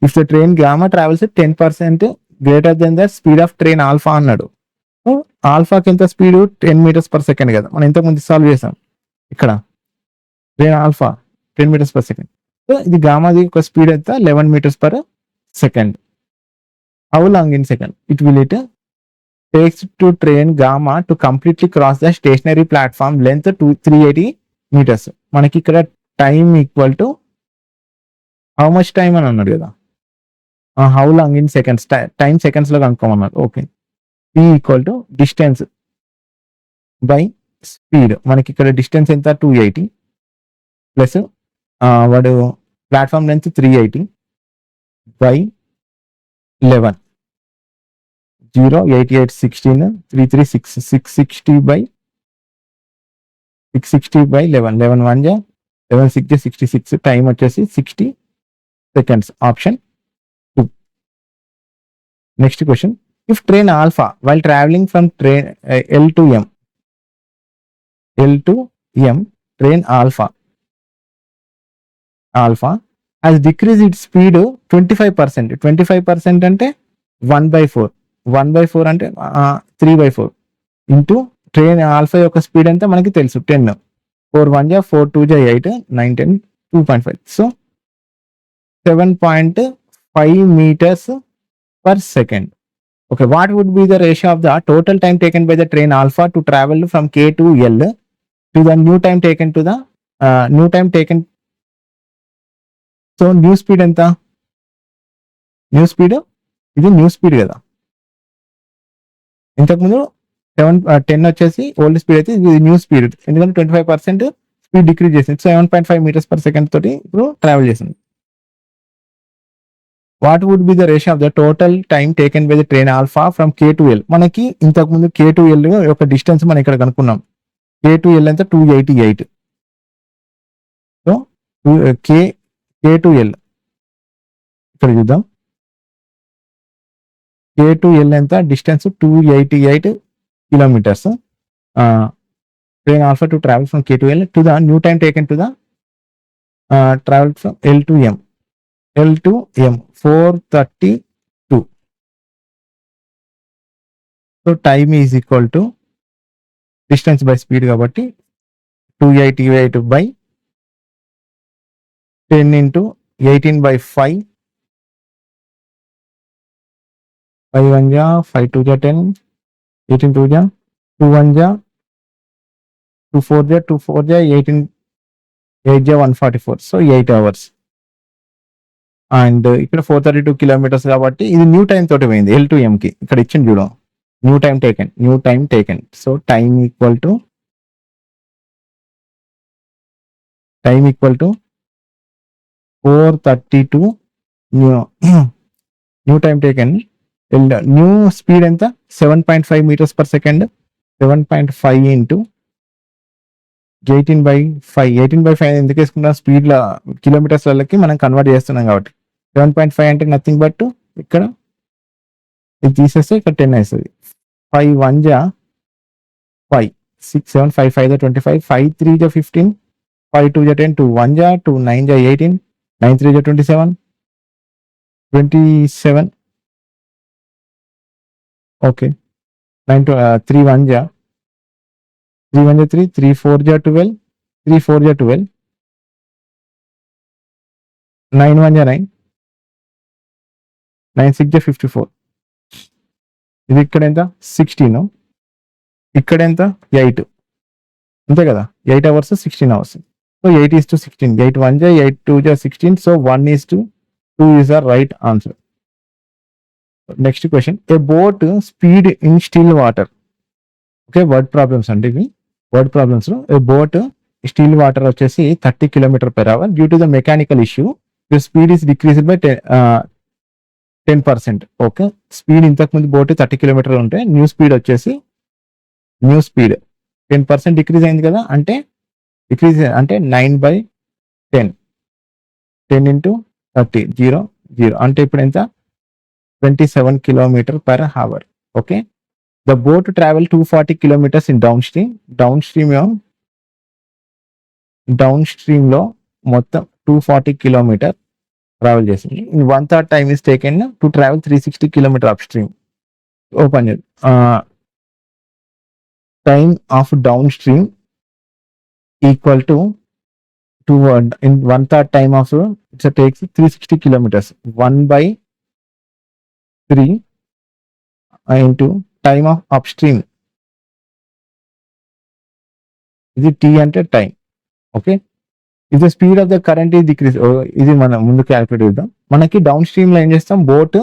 if the train gamma travels 10% greater than the speed of train alpha అన్నాడు. ఆల్ఫాకి ఎంత స్పీడ్ 10 meters per second కదా, మనం ఇంతకుముందు సాల్వ్ చేసాం. ఇక్కడ train alpha 10 meters per second, so ఇది గామాది ఒక స్పీడ్ ఎంత 11 meters per second. How long in second it will takes to train gamma to completely cross the stationary platform length to 380 meters. మనకి ఇక్కడ time equal to how much time అని అన్నాడు కదా, how long in seconds, time seconds లో కనుక్కోమన్నాడు. Okay, P equal to distance by speed. మనకి ఇక్కడ డిస్టెన్స్ ఎంత 280 ప్లస్ వాడు ప్లాట్ఫామ్ లెంత్ 380 బై 11 0 88 16 336 660 by 11 1 జా 11 6 జా 66, టైం వచ్చేసి 60 seconds. Option 2. Next question. If train alpha while travelling from train L to M train alpha has decreased its speed 25%. 25% అంటే 1/4 అంటే 3/4 ఇంటూ ట్రైన్ ఆల్ఫా యొక్క స్పీడ్ ఎంత మనకి తెలుసు 10. 4 1 జా 4 2 జా 8 9 10 2.5, so 7.5 meters per second. Okay, what would be the ratio of the total time taken by the train alpha to travel from K to L to the new time taken to the so new speed ఎంత, ఇది న్యూ స్పీడ్ కదా. ఇంతకుముందు 10 వచ్చేసి ఓల్డ్ స్పీడ్ అయితే ఇది న్యూ స్పీడ్, ఎందుకంటే 25% స్పీడ్ డిక్రీజ్ చేసింది. 7.5 meters per second తోటి ఇప్పుడు ట్రావెల్ చేసింది. What would be the ratio of the total time taken by the train alpha from K to L. మనకి ఇంతకుముందు K to L యొక్క డిస్టెన్స్ మనం ఇక్కడ కనుక్కున్నాం. K to L ఎంత 288, సో K to L ఇక్కడ చూద్దాం. K to L ఎంత distance 288 kilometers. Train alpha to travel from K to L to the new time taken to the travel from L to M. L2M 432. So time is equal to distance by speed కాబట్టి 288 by 10 into 18 by 5. 5 1 ja, 5 2 ja 10, 18 2 ja, 2 1 ja, 2 4 ja, 2 4 ja, 18 8 ja 144. So 8 hours. And ఇక్కడ 432 కిలోమీటర్స్ కాబట్టి ఇది న్యూ టైం తోటి పోయింది L2M కి. ఇక్కడ ఇచ్చింది చూడం new time taken. So time equal to 432 new time taken. New speed ఎంత 7.5 meters per second. 7.5 into 18/5. 18/5 ఎందుకు వేసుకుంటాం స్పీడ్లో కిలోమీటర్స్లకి మనం కన్వర్ట్ చేస్తున్నాం కాబట్టి 7.5 అంటే నథింగ్ బట్ ఇక్కడ ఇది తీసేస్తే ఇక్కడ 10 అవుతుంది. 5 1 ja 5, 6 7 5 5 ja 25, 5 3 ja 15, 5 2 ja 10, 2 1 ja 2 9 ja 18, 9 3 ja 27, 27. Okay 3 1 ja 3 1 ja 3, 3 4 ja 12, 3 4 ja 12, 9 1 ja 9, 9 6 ja 54. ఇది ఇక్కడ ఎంత 16, ఇక్కడ ఎంత 8, అంతే కదా 8 hours 16 hours. So 8:16, 8 1 ja 8 2 ja 16. So 1:2 is the right answer. Next question, a boat speed in still water. Okay word problems అంటే ఇవి word problems. A boat still water వచ్చేసి 30 km/h due to the mechanical issue. The speed is decreased by 10%. Okay speed ఇంతకుముందు బోట్ 30 km ఉంటే న్యూ స్పీడ్ 10% డిక్రీజ్ అయింది కదా, అంటే డిక్రీజ్ అంటే 9/10. 10 into 30 0 0 అంటే ఇప్పుడు ఎంత 27 km/h. Okay the boat travel 240 kilometers in down stream లో మొత్తం 240 km ట్రావెల్ చేసింది. In 1/3 time is taken to travel 360 km up stream. Open time of down stream equal to in 1/3 time of it takes 360 kilometers. 1/3 into time of upstream. ఇది t అంటే time. Okay if the speed of the current is decreased, ఇది మనం ముందు క్యాలిక్యులేట్ చేద్దాం. మనకి డౌన్ స్ట్రీమ్ లో ఏం చేస్తాం, బోట్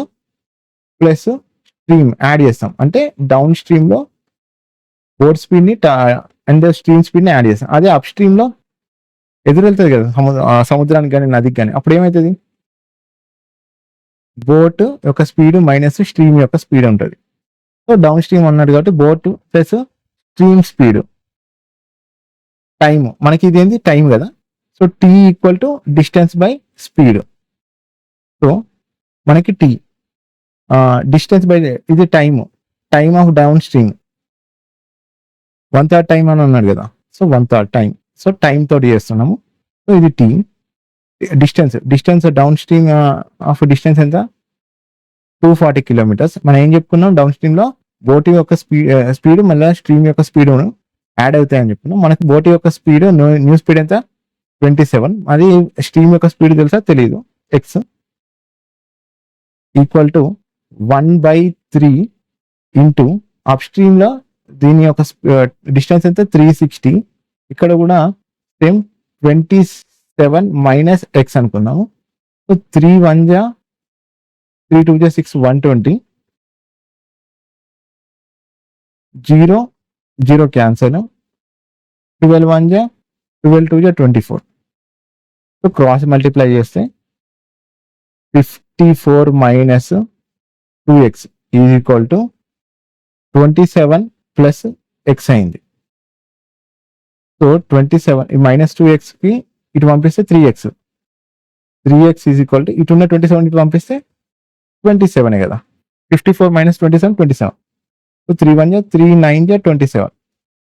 ప్లస్ స్ట్రీమ్ యాడ్ చేస్తాం. అంటే డౌన్ స్ట్రీమ్ లో బోట్ స్పీడ్ ని అండ్ స్ట్రీమ్ స్పీడ్ ని యాడ్ చేస్తాం. అదే అప్ స్ట్రీమ్ లో ఎదురెళ్తుంది కదా సముద్రానికి కానీ నదికి కానీ, అప్పుడు ఏమవుతుంది, బోట్ యొక్క స్పీడ్ మైనస్ స్ట్రీమ్ యొక్క స్పీడ్ ఉంటుంది. సో డౌన్ స్ట్రీమ్ అన్నాడు కాబట్టి boat plus stream speed time, మనకి ఇది ఏంది టైం కదా. So T equal to distance by speed. So మనకి టీ డిస్టెన్స్ బై ఇది time of downstream 1/3 time అని అన్నాడు కదా. So 1/3 time. సో టైం తోటి చేస్తున్నాము. సో ఇది T. Distance downstream of distance ఎంత 240 kilometers. మనం ఏం చెప్పుకున్నాం, డౌన్ స్ట్రీమ్ లో బోట్ యొక్క స్పీడ్ మళ్ళీ స్ట్రీమ్ యొక్క స్పీడ్ యాడ్ అవుతాయని చెప్పుకున్నాం. మనకి బోట్ యొక్క స్పీడ్ న్యూ స్పీడ్ ఎంత 27, అది స్ట్రీమ్ యొక్క స్పీడ్ తెలుసా తెలియదు. X equal to 1/3 into up stream లో దీని యొక్క డిస్టెన్స్ ఎంత 360. ఇక్కడ కూడా సేమ్ 27 మైనస్ ఎక్స్ అనుకున్నాము. So 3 1 ja 3 2 ja 6 120, 0 0 cancel, 12 1 ja 12 2 ja 24. So cross multiply చేస్తే 54 minus 2x is equal to 27 plus X అయింది. సో 27 మైనస్ 2x కి ఇటు పంపిస్తే 3x ఈజ్ ఈక్వల్ టు ఇటు ఉన్న 27 ఇటు పంపిస్తే 27 కదా. 54 minus 27. So 3 1 ja 3 9 ja 27.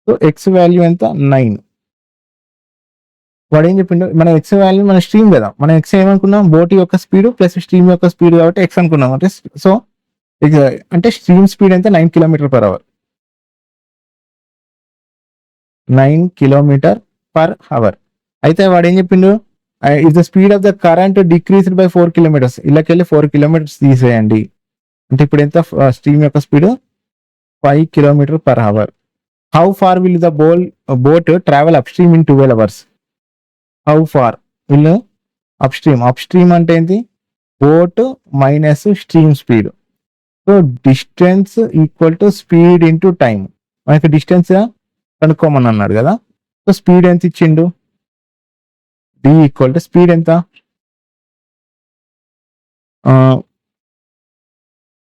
So X value ఎంత 9. వాడు ఏం చెప్పిండు, మన ఎక్స్ వాల్యూ మన స్ట్రీమ్ కదా, మనం ఎక్స్ ఏమనుకున్నాం, బోట్ యొక్క స్పీడ్ ప్లస్ స్ట్రీమ్ యొక్క స్పీడ్ కాబట్టి ఎక్స్ అనుకున్నాం. అంటే సో అంటే స్ట్రీమ్ స్పీడ్ ఎంత 9 km/h, 9 km/h. అయితే వాడు ఏం చెప్పిండు, if the speed of the current decreased by 4 km, ఇళ్ళకెళ్ళి 4 km తీసేయండి. అంటే ఇప్పుడు ఎంత స్ట్రీమ్ యొక్క speed 5 km/h. How far will the boat travel upstream in 12 hours? How far will upstream అంటే ఏంటి, boat minus stream speed. So distance equal to speed into time. మనకి డిస్టెన్స్ కనుక్కోమని అన్నాడు కదా. సో స్పీడ్ ఎంత ఇచ్చిండు, డి ఈక్వల్ టు స్పీడ్ ఎంత,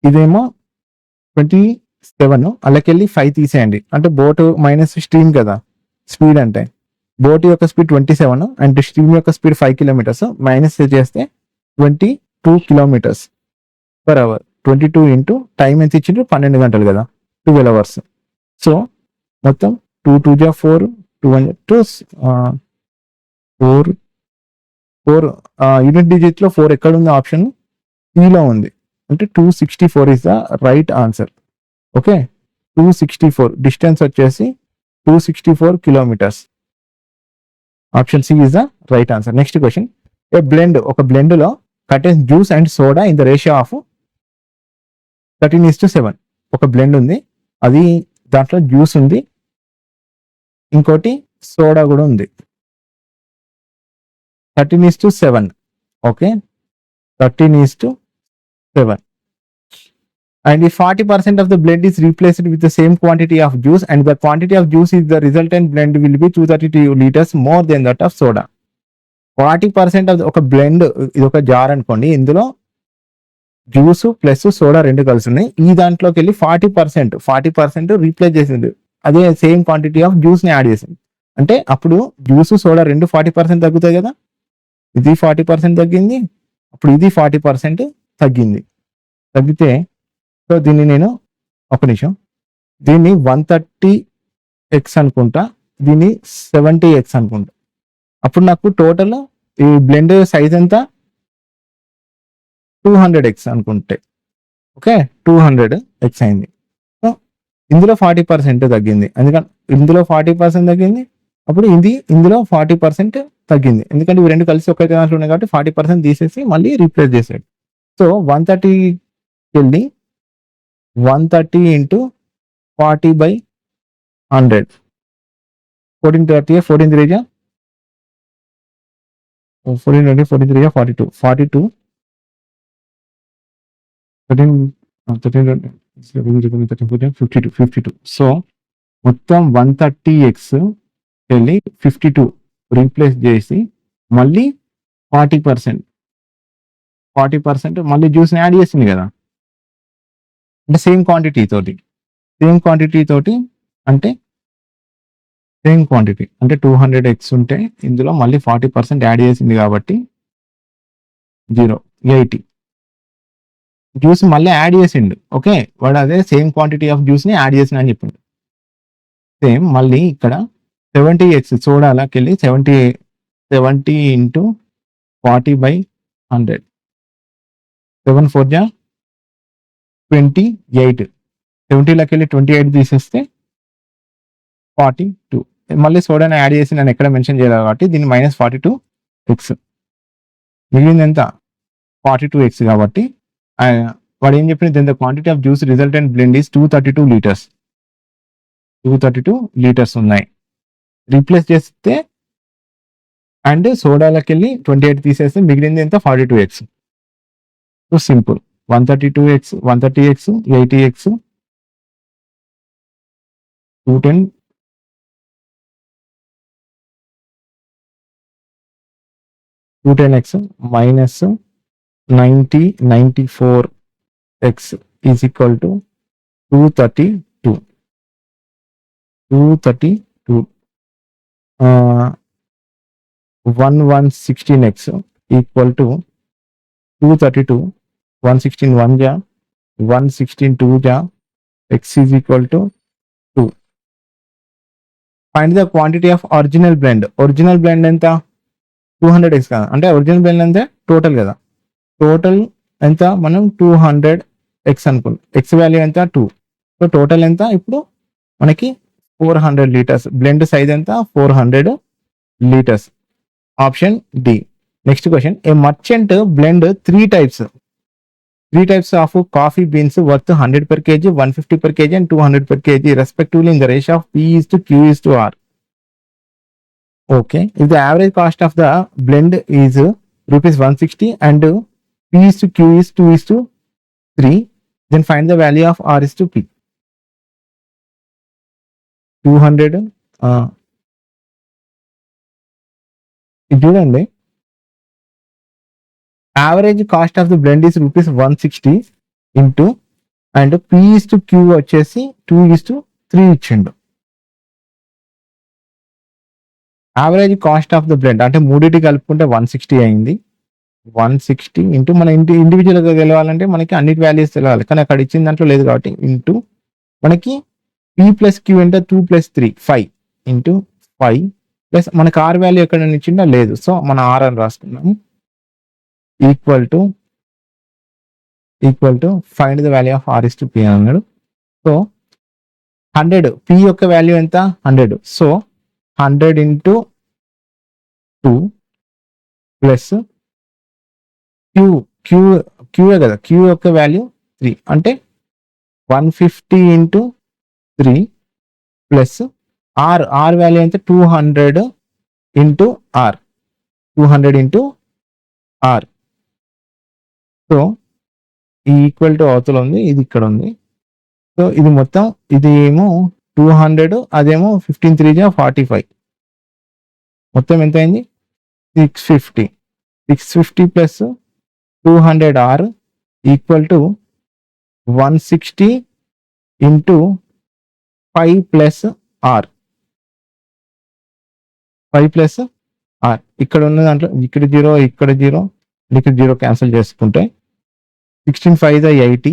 ఇదేమో 27, అలాకెళ్ళి 5 తీసేయండి. అంటే బోట్ మైనస్ స్ట్రీమ్ కదా స్పీడ్, అంటే బోట్ యొక్క స్పీడ్ 27 అండ్ స్ట్రీమ్ యొక్క స్పీడ్ 5 km, మైనస్ చేస్తే 22 km/h. 22 ఇంటూ టైం ఎంత ఇచ్చిండ్రు, 12 గంటలు కదా, 12 hours. సో మొత్తం 2 2 జా 4, 2 1 2 4 యూనిట్ డిజిట్ లో 4 ఎక్కడ ఉంది, ఆప్షన్ లో ఉంది. అంటే 264 is the right answer. Okay, 264 distance వచ్చేసి 264 kilometers. Option C is the right answer. Next question, ఒక బ్లెండ్ లో contains juice and soda in the ratio of 13:7. ఒక బ్లెండ్ ఉంది, అది దాంట్లో జ్యూస్ ఉంది, ఇంకోటి సోడా కూడా ఉంది. 13:7. Okay, 13:7. And if 40% of the blend is replaced with the same quantity of juice and the quantity of juice is the resultant blend will be 232 liters more than that of soda. 40% of ఒక బ్లెండ్, ఇది ఒక జార్ అనుకోండి, ఇందులో జ్యూస్ ప్లస్ సోడా రెండు కలిసి ఉన్నాయి. ఈ దాంట్లోకి వెళ్ళి 40% రీప్లేస్ చేసింది, అదే సేమ్ క్వాంటిటీ ఆఫ్ జ్యూస్ ని యాడ్ చేసింది. అంటే అప్పుడు జ్యూస్ సోడా రెండు 40% తగ్గుతాయి కదా, ఇది 40% తగ్గింది, అప్పుడు ఇది 40% తగ్గింది. తగ్గితే సో దీన్ని నేను ఒక నిమిషం, దీన్ని 130x అనుకుంటా, దీన్ని 70x అనుకుంటా. అప్పుడు నాకు టోటల్ ఈ బ్లెండ్ సైజ్ ఎంత 200x అనుకుంటే, ఓకే 200x అయింది. సో ఇందులో 40% తగ్గింది, ఎందుకంటే ఇందులో 40% తగ్గింది, అప్పుడు ఇది ఇందులో 40% తగ్గింది, ఎందుకంటే ఇవి రెండు కలిసి ఒకే దాంట్లో ఉన్నాయి కాబట్టి 40% తీసేసి మళ్ళీ రీప్లేస్ చేసాడు. సో 130 వెళ్ళి 130 into 40/100, 1430, 14 3 1420, 14 3 42, 42 13 13 52, 52. సో మొత్తం 130x వెళ్ళి 52 రీప్లేస్ చేసి మళ్ళీ 40% మళ్ళీ జ్యూస్ని యాడ్ చేసింది కదా, అంటే సేమ్ క్వాంటిటీ తోటి అంటే సేమ్ క్వాంటిటీ అంటే 200x ఉంటే ఇందులో మళ్ళీ 40% యాడ్ చేసింది కాబట్టి 80 జ్యూస్ మళ్ళీ యాడ్ చేసిండు. ఓకే, వాడు అదే సేమ్ క్వాంటిటీ ఆఫ్ జ్యూస్ ని యాడ్ చేసిన అని చెప్పిండు. సేమ్ మళ్ళీ ఇక్కడ 70x సోడాలోకి వెళ్ళి 70 into 40/100, 7 4 జా 28, 70లోకి వెళ్ళి 28 తీసేస్తే 42. మళ్ళీ సోడాని యాడ్ చేసి నేను ఎక్కడ మెన్షన్ చేయలేదు కాబట్టి దీన్ని -42x, మిగిలింది ఎంత 42x. కాబట్టి వాడు ఏం చెప్పింది, then the quantity of juice resultant blend is 232 liters. 232 liters ఉన్నాయి, రీప్లేస్ చేస్తే అండ్ సోడాలోకి వెళ్ళి 28 తీసేస్తే మిగిలింది ఎంత 42x. So simple, 132x 130x 80x 210 210x minus 90 94x is equal to 232. 1116x equal to 232, 116 1 ja 116 2 ja, x is equal to 2. Find the quantity of original blend ఎంత 200x కదా, అంటే ఒరిజినల్ బ్లెండ్ ఎంత టోటల్ కదా, టోటల్ ఎంత మనం 200x అనుకున్నాం, ఎక్స్ వాల్యూ ఎంత 2. సో టోటల్ ఎంత ఇప్పుడు మనకి 400 లీటర్స్. బ్లెండ్ సైజ్ ఎంత 400 litres. Option D. Next question, a merchant blend three types of coffee beans worth 100 per kg, 150 per kg and 200 per kg respectively in the ratio of P/Q/R. Okay, if the average cost of the blend is rupees 160 and P/Q is 2/3, then find the value of R/P. 200 ఇది చూడండి, average cost of the blend is rupees 160 into and P/Q వచ్చేసి 2/3 ఇచ్చిండు. Average cost of the blend అంటే మూడింటి కలుపుకుంటే 160 అయింది. 160 ఇంటూ మన ఇండివిజువల్గా తెలవాలంటే మనకి అన్నిటి వాల్యూస్ తెలవాలి, కానీ అక్కడ ఇచ్చిన దాంట్లో లేదు కాబట్టి ఇంటూ మనకి P+Q అంటే 2+3 5 ఇంటూ 5 ప్లస్ మనకి ఆర్ వాల్యూ ఎక్కడ ఇచ్చిందో లేదు, సో మన ఆర్ అని రాసుకున్నాము. Equal to find the value of R/P అని అన్నాడు. సో 100 P యొక్క వాల్యూ ఎంత 100, సో 100 ఇంటూ 2 ప్లస్ క్యూఏ కదా, క్యూ యొక్క వాల్యూ 3 అంటే 150 ఇంటూ 3 ప్లస్ ఆర్ వాల్యూ ఎంత 200 into R, 200 into R. So ఈ ఈక్వల్ టు అవతల ఉంది, ఇది ఇక్కడ ఉంది. సో ఇది మొత్తం ఇది ఏమో 200, అదేమో 15 3 45, మొత్తం ఎంత అయింది 650 plus 200 R equal to 160 into 5 plus R, 5 plus R. ఇక్కడ ఉన్న దాంట్లో ఇక్కడ 0 ఇక్కడ 0 ఇక్కడ 0 క్యాన్సిల్ చేసుకుంటే 16 5 80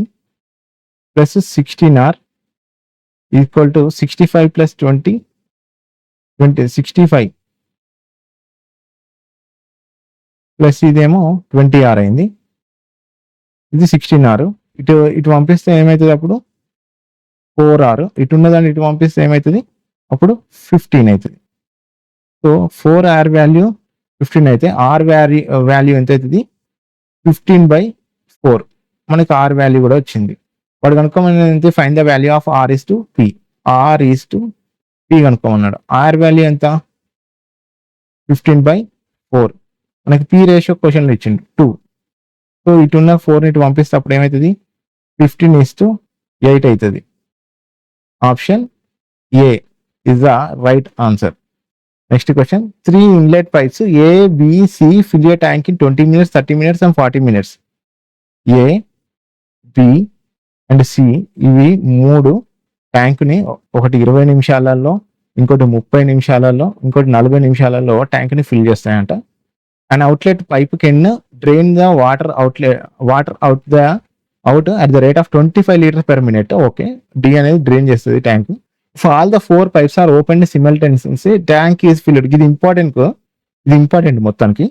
plus 16R equal to 65 plus 20 65 plus ఇదేమో 20R అయింది, ఇది 16R. ఇటు పంపిస్తే ఏమవుతుంది అప్పుడు 4R, ఇటు ఉన్నదాన్ని ఇటు పంపిస్తే ఏమవుతుంది అప్పుడు 15 అవుతుంది. సో 4R వాల్యూ 15 అయితే ఆర్ వాల్యూ ఎంత అవుతుంది 15/4. మనకి ఆర్ వాల్యూ కూడా వచ్చింది. వాడు కనుక్కోమని find the value of R/P. R/P కనుక్కోమన్నాడు. ఆర్ వాల్యూ ఎంత 15/4. మనకి P రేషియో క్వశ్చన్లో ఇచ్చిండు 2. సో ఇటున్న 4 ఇటు పంపిస్తే అప్పుడు ఏమవుతుంది 15:8 అవుతుంది. Option A is the right answer. Next question, 3 inlet pipes A, B, C fill a tank in 20 minutes, 30 minutes and 40 minutes. A, B and C ఇవి 3 ట్యాంక్ని ఒకటి 20 నిమిషాలలో, ఇంకోటి 30 నిమిషాలలో, ఇంకోటి 40 నిమిషాలలో ట్యాంక్ని ఫిల్ చేస్తాయంట. And outlet pipe can drain the water out at the rate of 25 liters per minute. Okay, D అనేది డ్రైన్ చేస్తుంది tank. If all the 4 pipes are opened simultaneously, tank is filled. ఇది ఇంపార్టెంట్ మొత్తానికి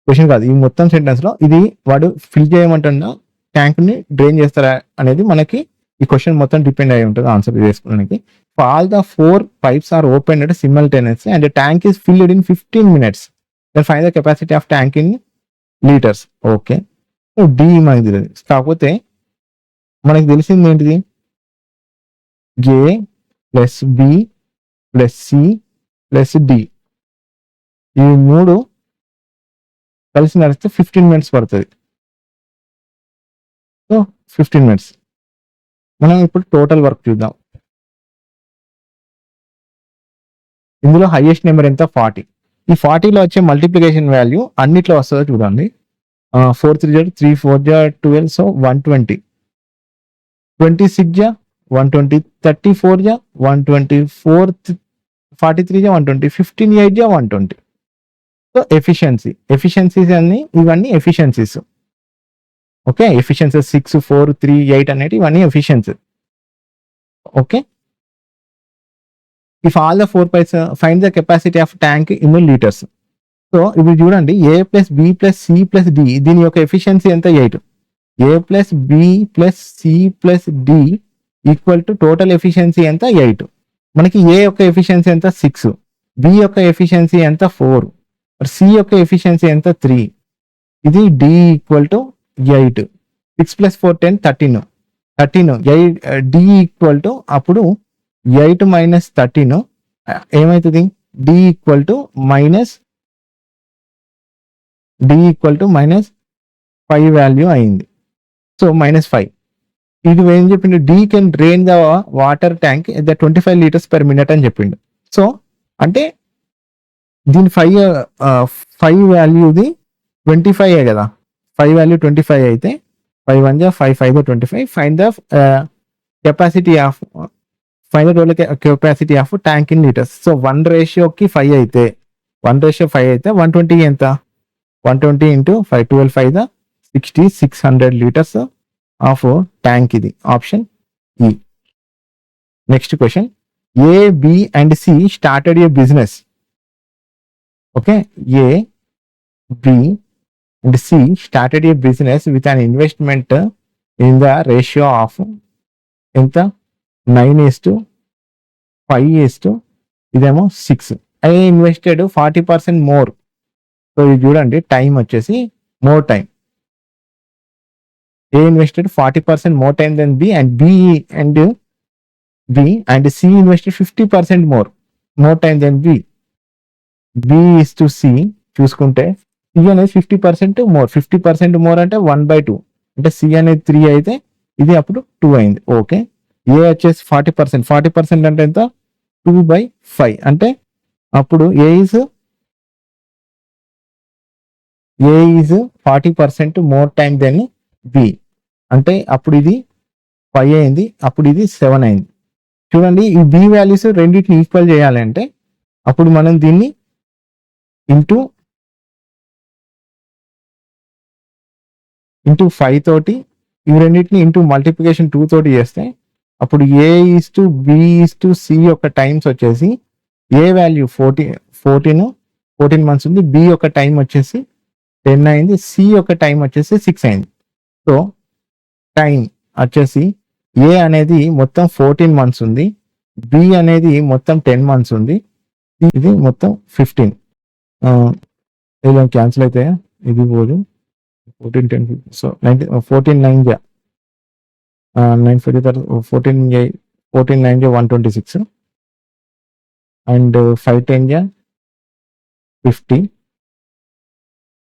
క్వశ్చన్ కాదు, ఈ మొత్తం సెంటెన్స్ లో ఇది వాడు ఫిల్ చేయమంటున్నా ట్యాంక్ ని డ్రైన్ చేస్తారా అనేది మనకి ఈ క్వశ్చన్ మొత్తం డిపెండ్ అయి ఉంటుంది ఆన్సర్ చేసుకోవడానికి. All the 4 pipes are open simultaneously and the tank is filled in 15 minutes. Then find the capacity of tank in liters. Okay, D మనకి తెలియదు, కాకపోతే మనకి తెలిసింది ఏంటిది A plus B plus C plus D, ఈ 3 కలిసి నడిస్తే 15 minutes పడుతుంది. So 15 minutes. మనం ఇప్పుడు టోటల్ వర్క్ చూద్దాం. ఇందులో హైయెస్ట్ నెంబర్ ఎంత 40. ఈ 40లో వచ్చే మల్టిప్లికేషన్ వాల్యూ అన్నిట్లో వస్తుందో చూడండి. 4 3 3 4 12, సో 120, 26 120, 34 124, 43 120, 15 8 120. సో ఎఫిషియన్సీస్ అన్ని ఇవన్నీ ఎఫిషియన్సీస్. ఓకే, ఎఫిషియన్సీ 6 4 3 8 అనేవి ఇవన్నీ efficiency. Okay, if all the 4 pipes find the capacity of tank in litres. So ఇప్పుడు చూడండి, A plus B plus C plus D, దీని యొక్క ఎఫిషియన్సీ ఎంత? 8. A plus B plus C plus D equal to total efficiency ఎంత? 8. మనకి ఏ యొక్క ఎఫిషియన్సీ ఎంత? 6. బి యొక్క ఎఫిషియన్సీ ఎంత? 4. సి యొక్క ఎఫిషియన్సీ ఎంత? 3. ఇది D equal to 8. 6 plus 4 10, 13. 13 D equal to అప్పుడు 8 మైనస్ 13 ఏమవుతుంది? D equal to minus -5 value అయింది. సో -5. ఇది ఏం చెప్పిండు? D can drain the water tank at the 25 liters per minute అని చెప్పిండు. సో అంటే దీని 5 వాల్యూది 25 కదా, 5 వాల్యూ 25 అయితే 5 1 5 5 25. Find the capacity of total capacity of tank in litres. So 1:5 అయితే 120 ఎంత? 120 into 5, 12 5 60, 600 liters ఆఫ్ ట్యాంక్. ఇది option E. Next question, A B and C started a business. Okay, A B and C started a business with an investment in the ratio of ఎంత? 9:5 ఇదేమో 6. I invested 40% more. సో ఇది చూడండి, టైం వచ్చేసి more time. A invested 40% more time than B, and B and C invested 50% more time than B. B is to C చూసుకుంటే C అనేది 50% మోర్. 50% మోర్ అంటే 1/2. అంటే C అనేది 3 అయితే ఇది అప్పుడు 2 అయింది. ఓకే, ఏ వచ్చేసి 40% అంటే ఎంత? 2/5. అంటే అప్పుడు A is 40% more time than B. అంటే అప్పుడు ఇది 5 అయింది, అప్పుడు ఇది 7 అయింది. చూడండి, ఈ బి వాల్యూస్ రెండింటిని ఈక్వల్ చేయాలంటే అప్పుడు మనం దీన్ని ఇంటూ 5 తోటి, ఇవి రెండింటిని ఇంటూ మల్టిప్లికేషన్ 2 తోటి చేస్తే అప్పుడు A:B:C యొక్క టైమ్స్ వచ్చేసి ఏ వాల్యూ 14 మంత్స్ ఉంది, బి యొక్క టైం వచ్చేసి 10 అయింది, సి యొక్క టైం వచ్చేసి 6 అయింది. సో టైం వచ్చేసి ఏ అనేది మొత్తం 14 మంత్స్ ఉంది, బి అనేది మొత్తం 10 మంత్స్ ఉంది, ఇది మొత్తం 15. ఇలా క్యాన్సిల్ అయితే ఇది పోదు. 14 10 సో 14 9 126 అండ్ 5 10 50,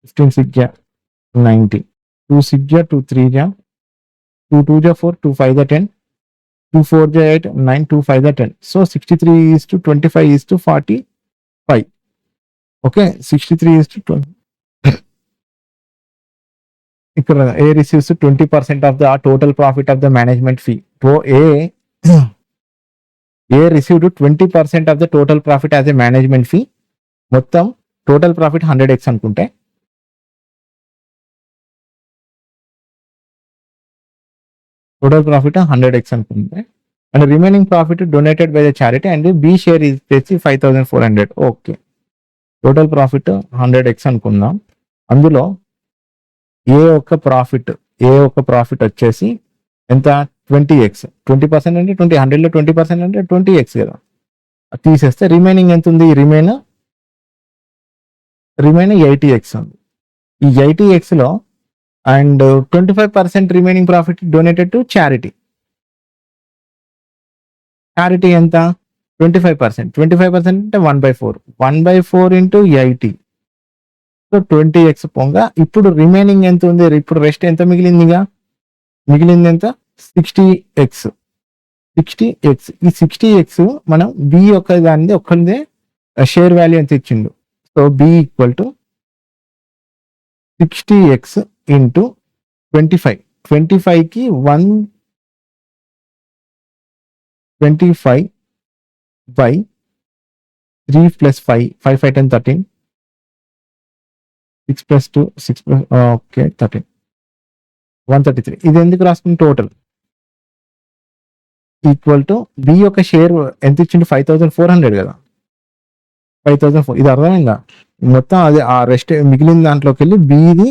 15 6 90, 2 6 2 3 2 2 4, 2 5 10, 2 4 8, 9 2 5 10. సో 63:25:45. ఓకే, 63:20. ఇక్కడ A receives 20% of the total profit of the management fee. A received 20% of the total profit as a management fee. మొత్తం టోటల్ ప్రాఫిట్ 100x అనుకుంటే టోటల్ ప్రాఫిట్ 100x అనుకుంటే and remaining profit donated by the charity and B share is 5400. Okay, total profit 100x అనుకుందాం. అందులో ఏ ఒక్క ప్రాఫిట్ వచ్చేసి ఎంత? 20x. 20% అంటే 100లో 20% అంటే 20x కదా. తీసేస్తే రిమైనింగ్ ఎంత ఉంది? రిమైన్ 80x ఉంది. ఈ 80x లో and 25% remaining profit donated to charity. Charity ఎంత? 25%. 25% అంటే 1/4. 1/4 into 80. సో 20x పోగా ఇప్పుడు రిమైనింగ్ ఎంత ఉంది? ఇప్పుడు రెస్ట్ ఎంత మిగిలింది? మిగిలింది ఎంత? 60x. ఈ 60x మనం బి యొక్క దానిది ఒక్కరిదే షేర్ వాల్యూ ఎంత ఇచ్చిండు. So B equal to 60x into 25. 25కి 125 by 3 plus 5, 5 5 10 13, 6 plus 2 6 plus okay 13, 133. ఇది ఎందుకు రాసుకుని టోటల్ ఈక్వల్ టు బి యొక్క షేర్ ఎంత ఇచ్చిండు? 5400 కదా. 5004. ఇది అర్థమైందా? మొత్తం అది ఆ రెస్ట్ మిగిలిన దాంట్లోకి వెళ్ళి బిది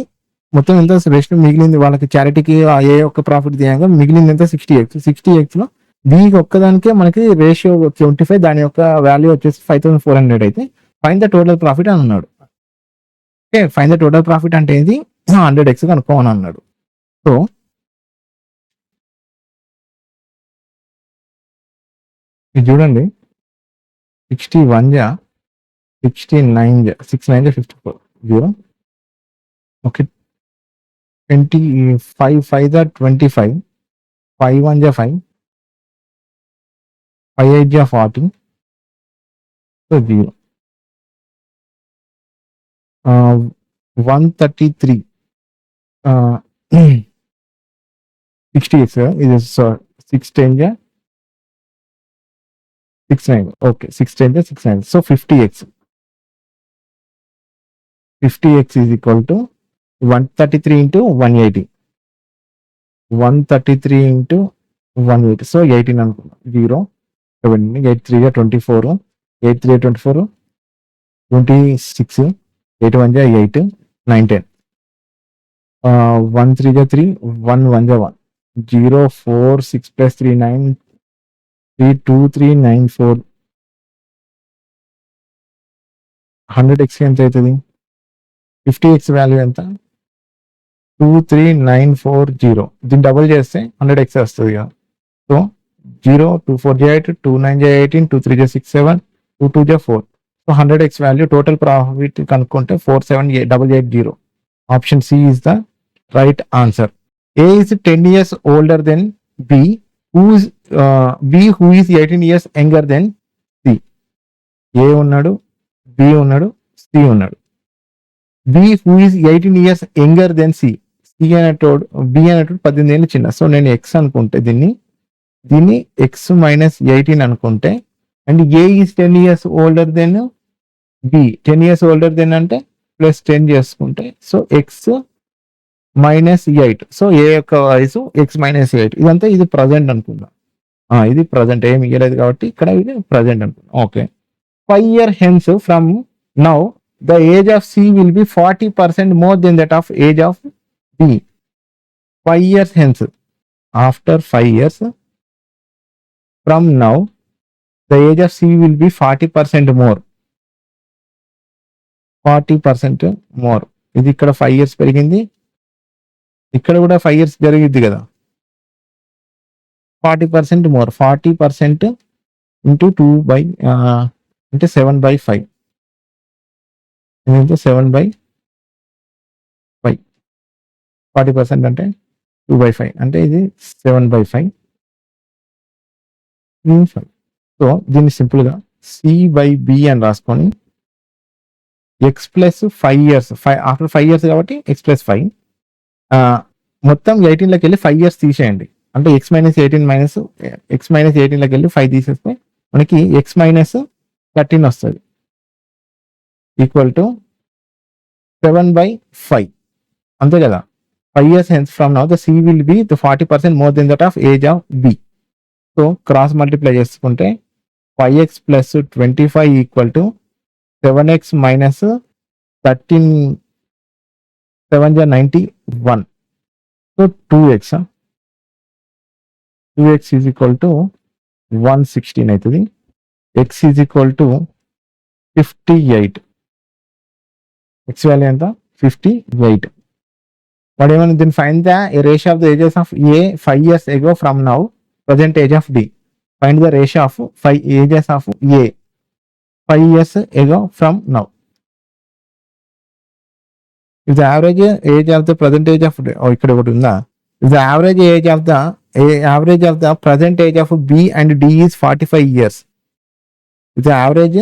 మొత్తం ఎంత రెస్ట్ మిగిలింది వాళ్ళకి చారిటీకి ఏ ఒక్క ప్రాఫిట్ తీయగా మిగిలింది ఎంత 60x లో బికి ఒక్కదానికే మనకి రేషియో 25, దాని యొక్క వాల్యూ వచ్చేసి 5400 అయితే ఫైన్ ద టోటల్ ప్రాఫిట్ అని అన్నాడు. Okay, fine the total profit అంటే ఏంది, 100x కనుక్కోమని అన్నాడు. సో ఇది చూడండి, 61 జా 69 జా 69 జా 54 0. ఓకే, 25 5 జా 25, 5 1 జా 5, 5 8 జా 40, సో 0. 133 60x ఇది 6 10 జా 69. ఓకే, 6 10 జా 69, so 50x is equal to 133 into 180, 133 into 180, so 18 అనుకున్నాం. 0 7 8 3 జా 24, 8 3 24 26, 8 1 జా 8, 9 10, 1 3 జా 3, 1 1 జా 1, 0 4 6 plus 3 9, 3 2 3 9 4, 100x ఎంత అవుతుంది, 50x వాల్యూ ఎంత 23940, దీన్ని డబుల్ చేస్తే 100x వస్తుంది కదా. సో 0 2 4 జా 8, 2 9 జా 18, 2 3 జా 6 7, 2 2 జా 4, so 100x value total profit కనుక్కుంటే 47880. Option C is the right answer. A is 10 years older than B, who is 18 years younger than C. A ఉన్నాడు, B ఉన్నాడు, C ఉన్నాడు. B who is 18 years younger than C, B అనేటోడు 18 ఏళ్ళు చిన్న. సో నేను x అనుకుంటే దీన్ని x minus 18 అనుకుంటే, and A is 10 years older than B, 10 years older than అంటే ప్లస్ 10 చేసుకుంటే, సో x -8, సో ఏ యొక్క వయసు x -8. ఇదంతా ఇది ప్రజెంట్ అనుకుందాం. ఇది ప్రజెంట్, ఏమి ఇవ్వలేదు కాబట్టి ఇక్కడ ఇది ప్రజెంట్ అనుకుందాం. Okay, 5 years hence from now the age of C will be 40% more than that of age of B. 5 years hence, after 5 years from now the age of C will be 40% more. 40% more. ఇది ఇక్కడ 5 years పెరిగింది, ఇక్కడ కూడా 5 years జరిగిద్ది కదా. 40% మోర్, 40% ఇంటూ 2 బై అంటే 7/5, 7/5, 40% అంటే 2/5, అంటే ఇది 7/5. సో దీన్ని సింపుల్గా C/B అని రాసుకొని x plus 5 years, after 5 years కాబట్టి x ప్లస్ 5, మొత్తం 18లోకి వెళ్ళి 5 years తీసేయండి. అంటే x - 18 లోకి వెళ్ళి 5 తీసేస్తే మనకి x -13 వస్తుంది, ఈక్వల్ టు 7/5, అంతే కదా. 5 years hence from now the C will be the 40% more than that of age of B. So cross multiply చేసుకుంటే 5x plus 25 equal to 7x minus 13, 7 జా 91, so 2x is equal to 116 అవుతుంది. x is equal to 58, x value ఎంత 58. వాడు ఏమైనా దీన్ని find the ratio of the ages of A 5 years ago from now present age of B. Find the ratio of 5 ages of A 5 years ago from now. If the average age of the present age of ఇక్కడ ఒకటి ఉందా, if the average age of the present age of B and D is 45 years. If the average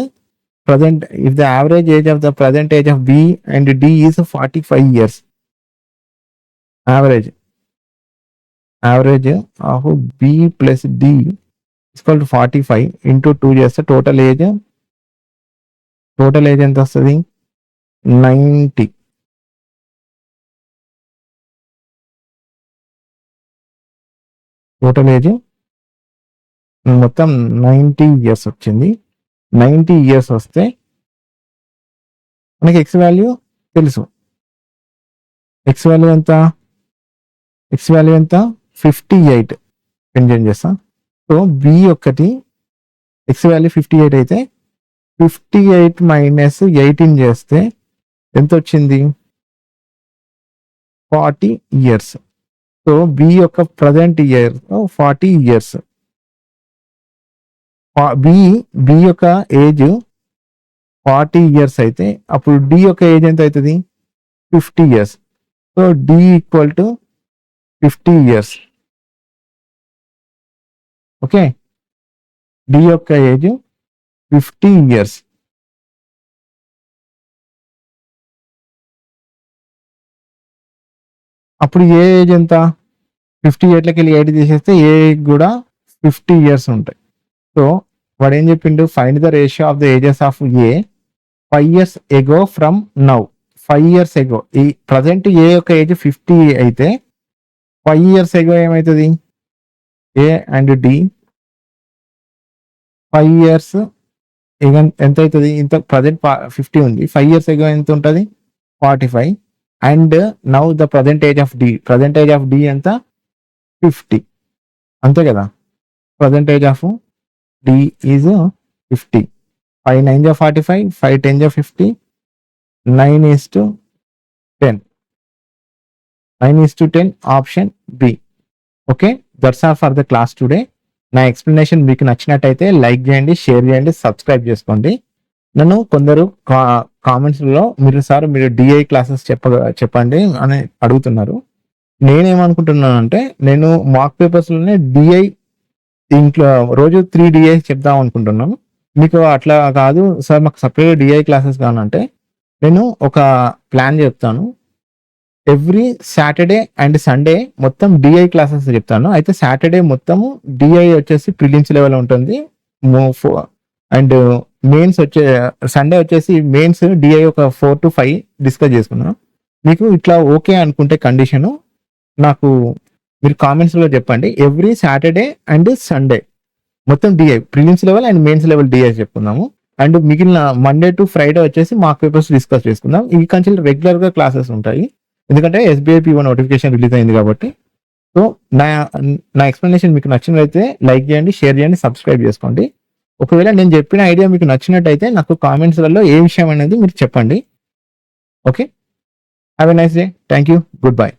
age of the present age of B and D is 45 years, average of B plus D is equal to 45 into 2 చేస్తే టోటల్ ఏజ్ ఎంత వస్తుంది 90. టోటల్ ఏజ్ మొత్తం 90 years వచ్చింది. 90 years వస్తే మనకి ఎక్స్ వాల్యూ తెలుసు. ఎక్స్ వాల్యూ ఎంత? 58 మెన్షన్ చేస్తాం. సో బి ఒక్కటి ఎక్స్ వాల్యూ 58 అయితే 58 మైనస్ 18 చేస్తే ఎంత వచ్చింది? 40 ఇయర్స్. సో బి యొక్క ప్రజెంట్ ఇయర్ 40 ఇయర్స్. బి యొక్క ఏజ్ 40 ఇయర్స్ అయితే అప్పుడు డి యొక్క ఏజ్ ఎంత అవుతుంది? 50 years. So D equal to 50 years. Okay, D యొక్క ఏజ్ 50 ఇయర్స్. అప్పుడు ఏ ఏజ్ ఎంత? 58లోకి వెళ్ళి 8 తీసేస్తే ఏ కూడా 50 ఇయర్స్ ఉంటాయి. సో వాడు ఏం చెప్పిండు? Find the ratio of the ages of A 5 years ago from now. 5 years ఎగో, ఈ ప్రజెంట్ ఏ యొక్క ఏజ్ 50 అయితే 5 years ఎగో ఏమవుతుంది? ఏ అండ్ డి 5 years ఎంత అవుతుంది? ఇంత ప్రజెంట్ 50 ఉంది, 5 years ఎగో ఎంత ఉంటుంది? 45. And now the present age of D, present age of D ఎంత? 50. అంతే కదా? Present age of D is 50. 5 9 45, 5 10 50, 9:10. 9:10 option B. Okay, that's all for the class today. నా ఎక్స్ప్లెనేషన్ మీకు నచ్చినట్టయితే లైక్ చేయండి, షేర్ చేయండి, సబ్స్క్రైబ్ చేసుకోండి. నన్ను కొందరు కామెంట్స్లో మీరు డిఐ క్లాసెస్ చెప్పండి అని అడుగుతున్నారు. నేనేమనుకుంటున్నానంటే నేను మాక్ పేపర్స్లోనే డిఐ ఇంట్లో రోజు 3 డిఐ చెప్దాం అనుకుంటున్నాను. మీకు అట్లా కాదు సార్, మాకు సపరేట్ డిఐ క్లాసెస్ కావాలంటే నేను ఒక ప్లాన్ చెప్తాను. ఎవ్రీ సాటర్డే అండ్ సండే మొత్తం డిఐ క్లాసెస్ చెప్తాను. అయితే సాటర్డే మొత్తము డిఐ వచ్చేసి ప్రిలిమ్స్ లెవెల్ ఉంటుంది అండ్ మెయిన్స్ సండే వచ్చేసి మెయిన్స్ డిఐ ఒక 4 to 5 డిస్కస్ చేసుకున్నాను. మీకు ఇట్లా ఓకే అనుకుంటే కండిషను నాకు మీరు కామెంట్స్లో చెప్పండి. ఎవ్రీ సాటర్డే అండ్ సండే మొత్తం DI prelims level and mains level DI చెప్పుకుందాము. అండ్ మిగిలిన మండే టు ఫ్రైడే వచ్చేసి మార్క్ పేపర్స్ డిస్కస్ చేసుకుందాం. ఈ కంచెల్ రెగ్యులర్ గా క్లాసెస్ ఉంటాయి, ఎందుకంటే ఎస్బీఐ P1 నోటిఫికేషన్ రిలీజ్ అయింది కాబట్టి. సో నా ఎక్స్ప్లెనేషన్ మీకు నచ్చినట్లయితే లైక్ చేయండి, షేర్ చేయండి, సబ్స్క్రైబ్ చేసుకోండి. ఒకవేళ నేను చెప్పిన ఐడియా మీకు నచ్చినట్టయితే నాకు కామెంట్స్లలో ఏ విషయం అనేది మీరు చెప్పండి. Okay, have a nice day. Thank you. Good bye.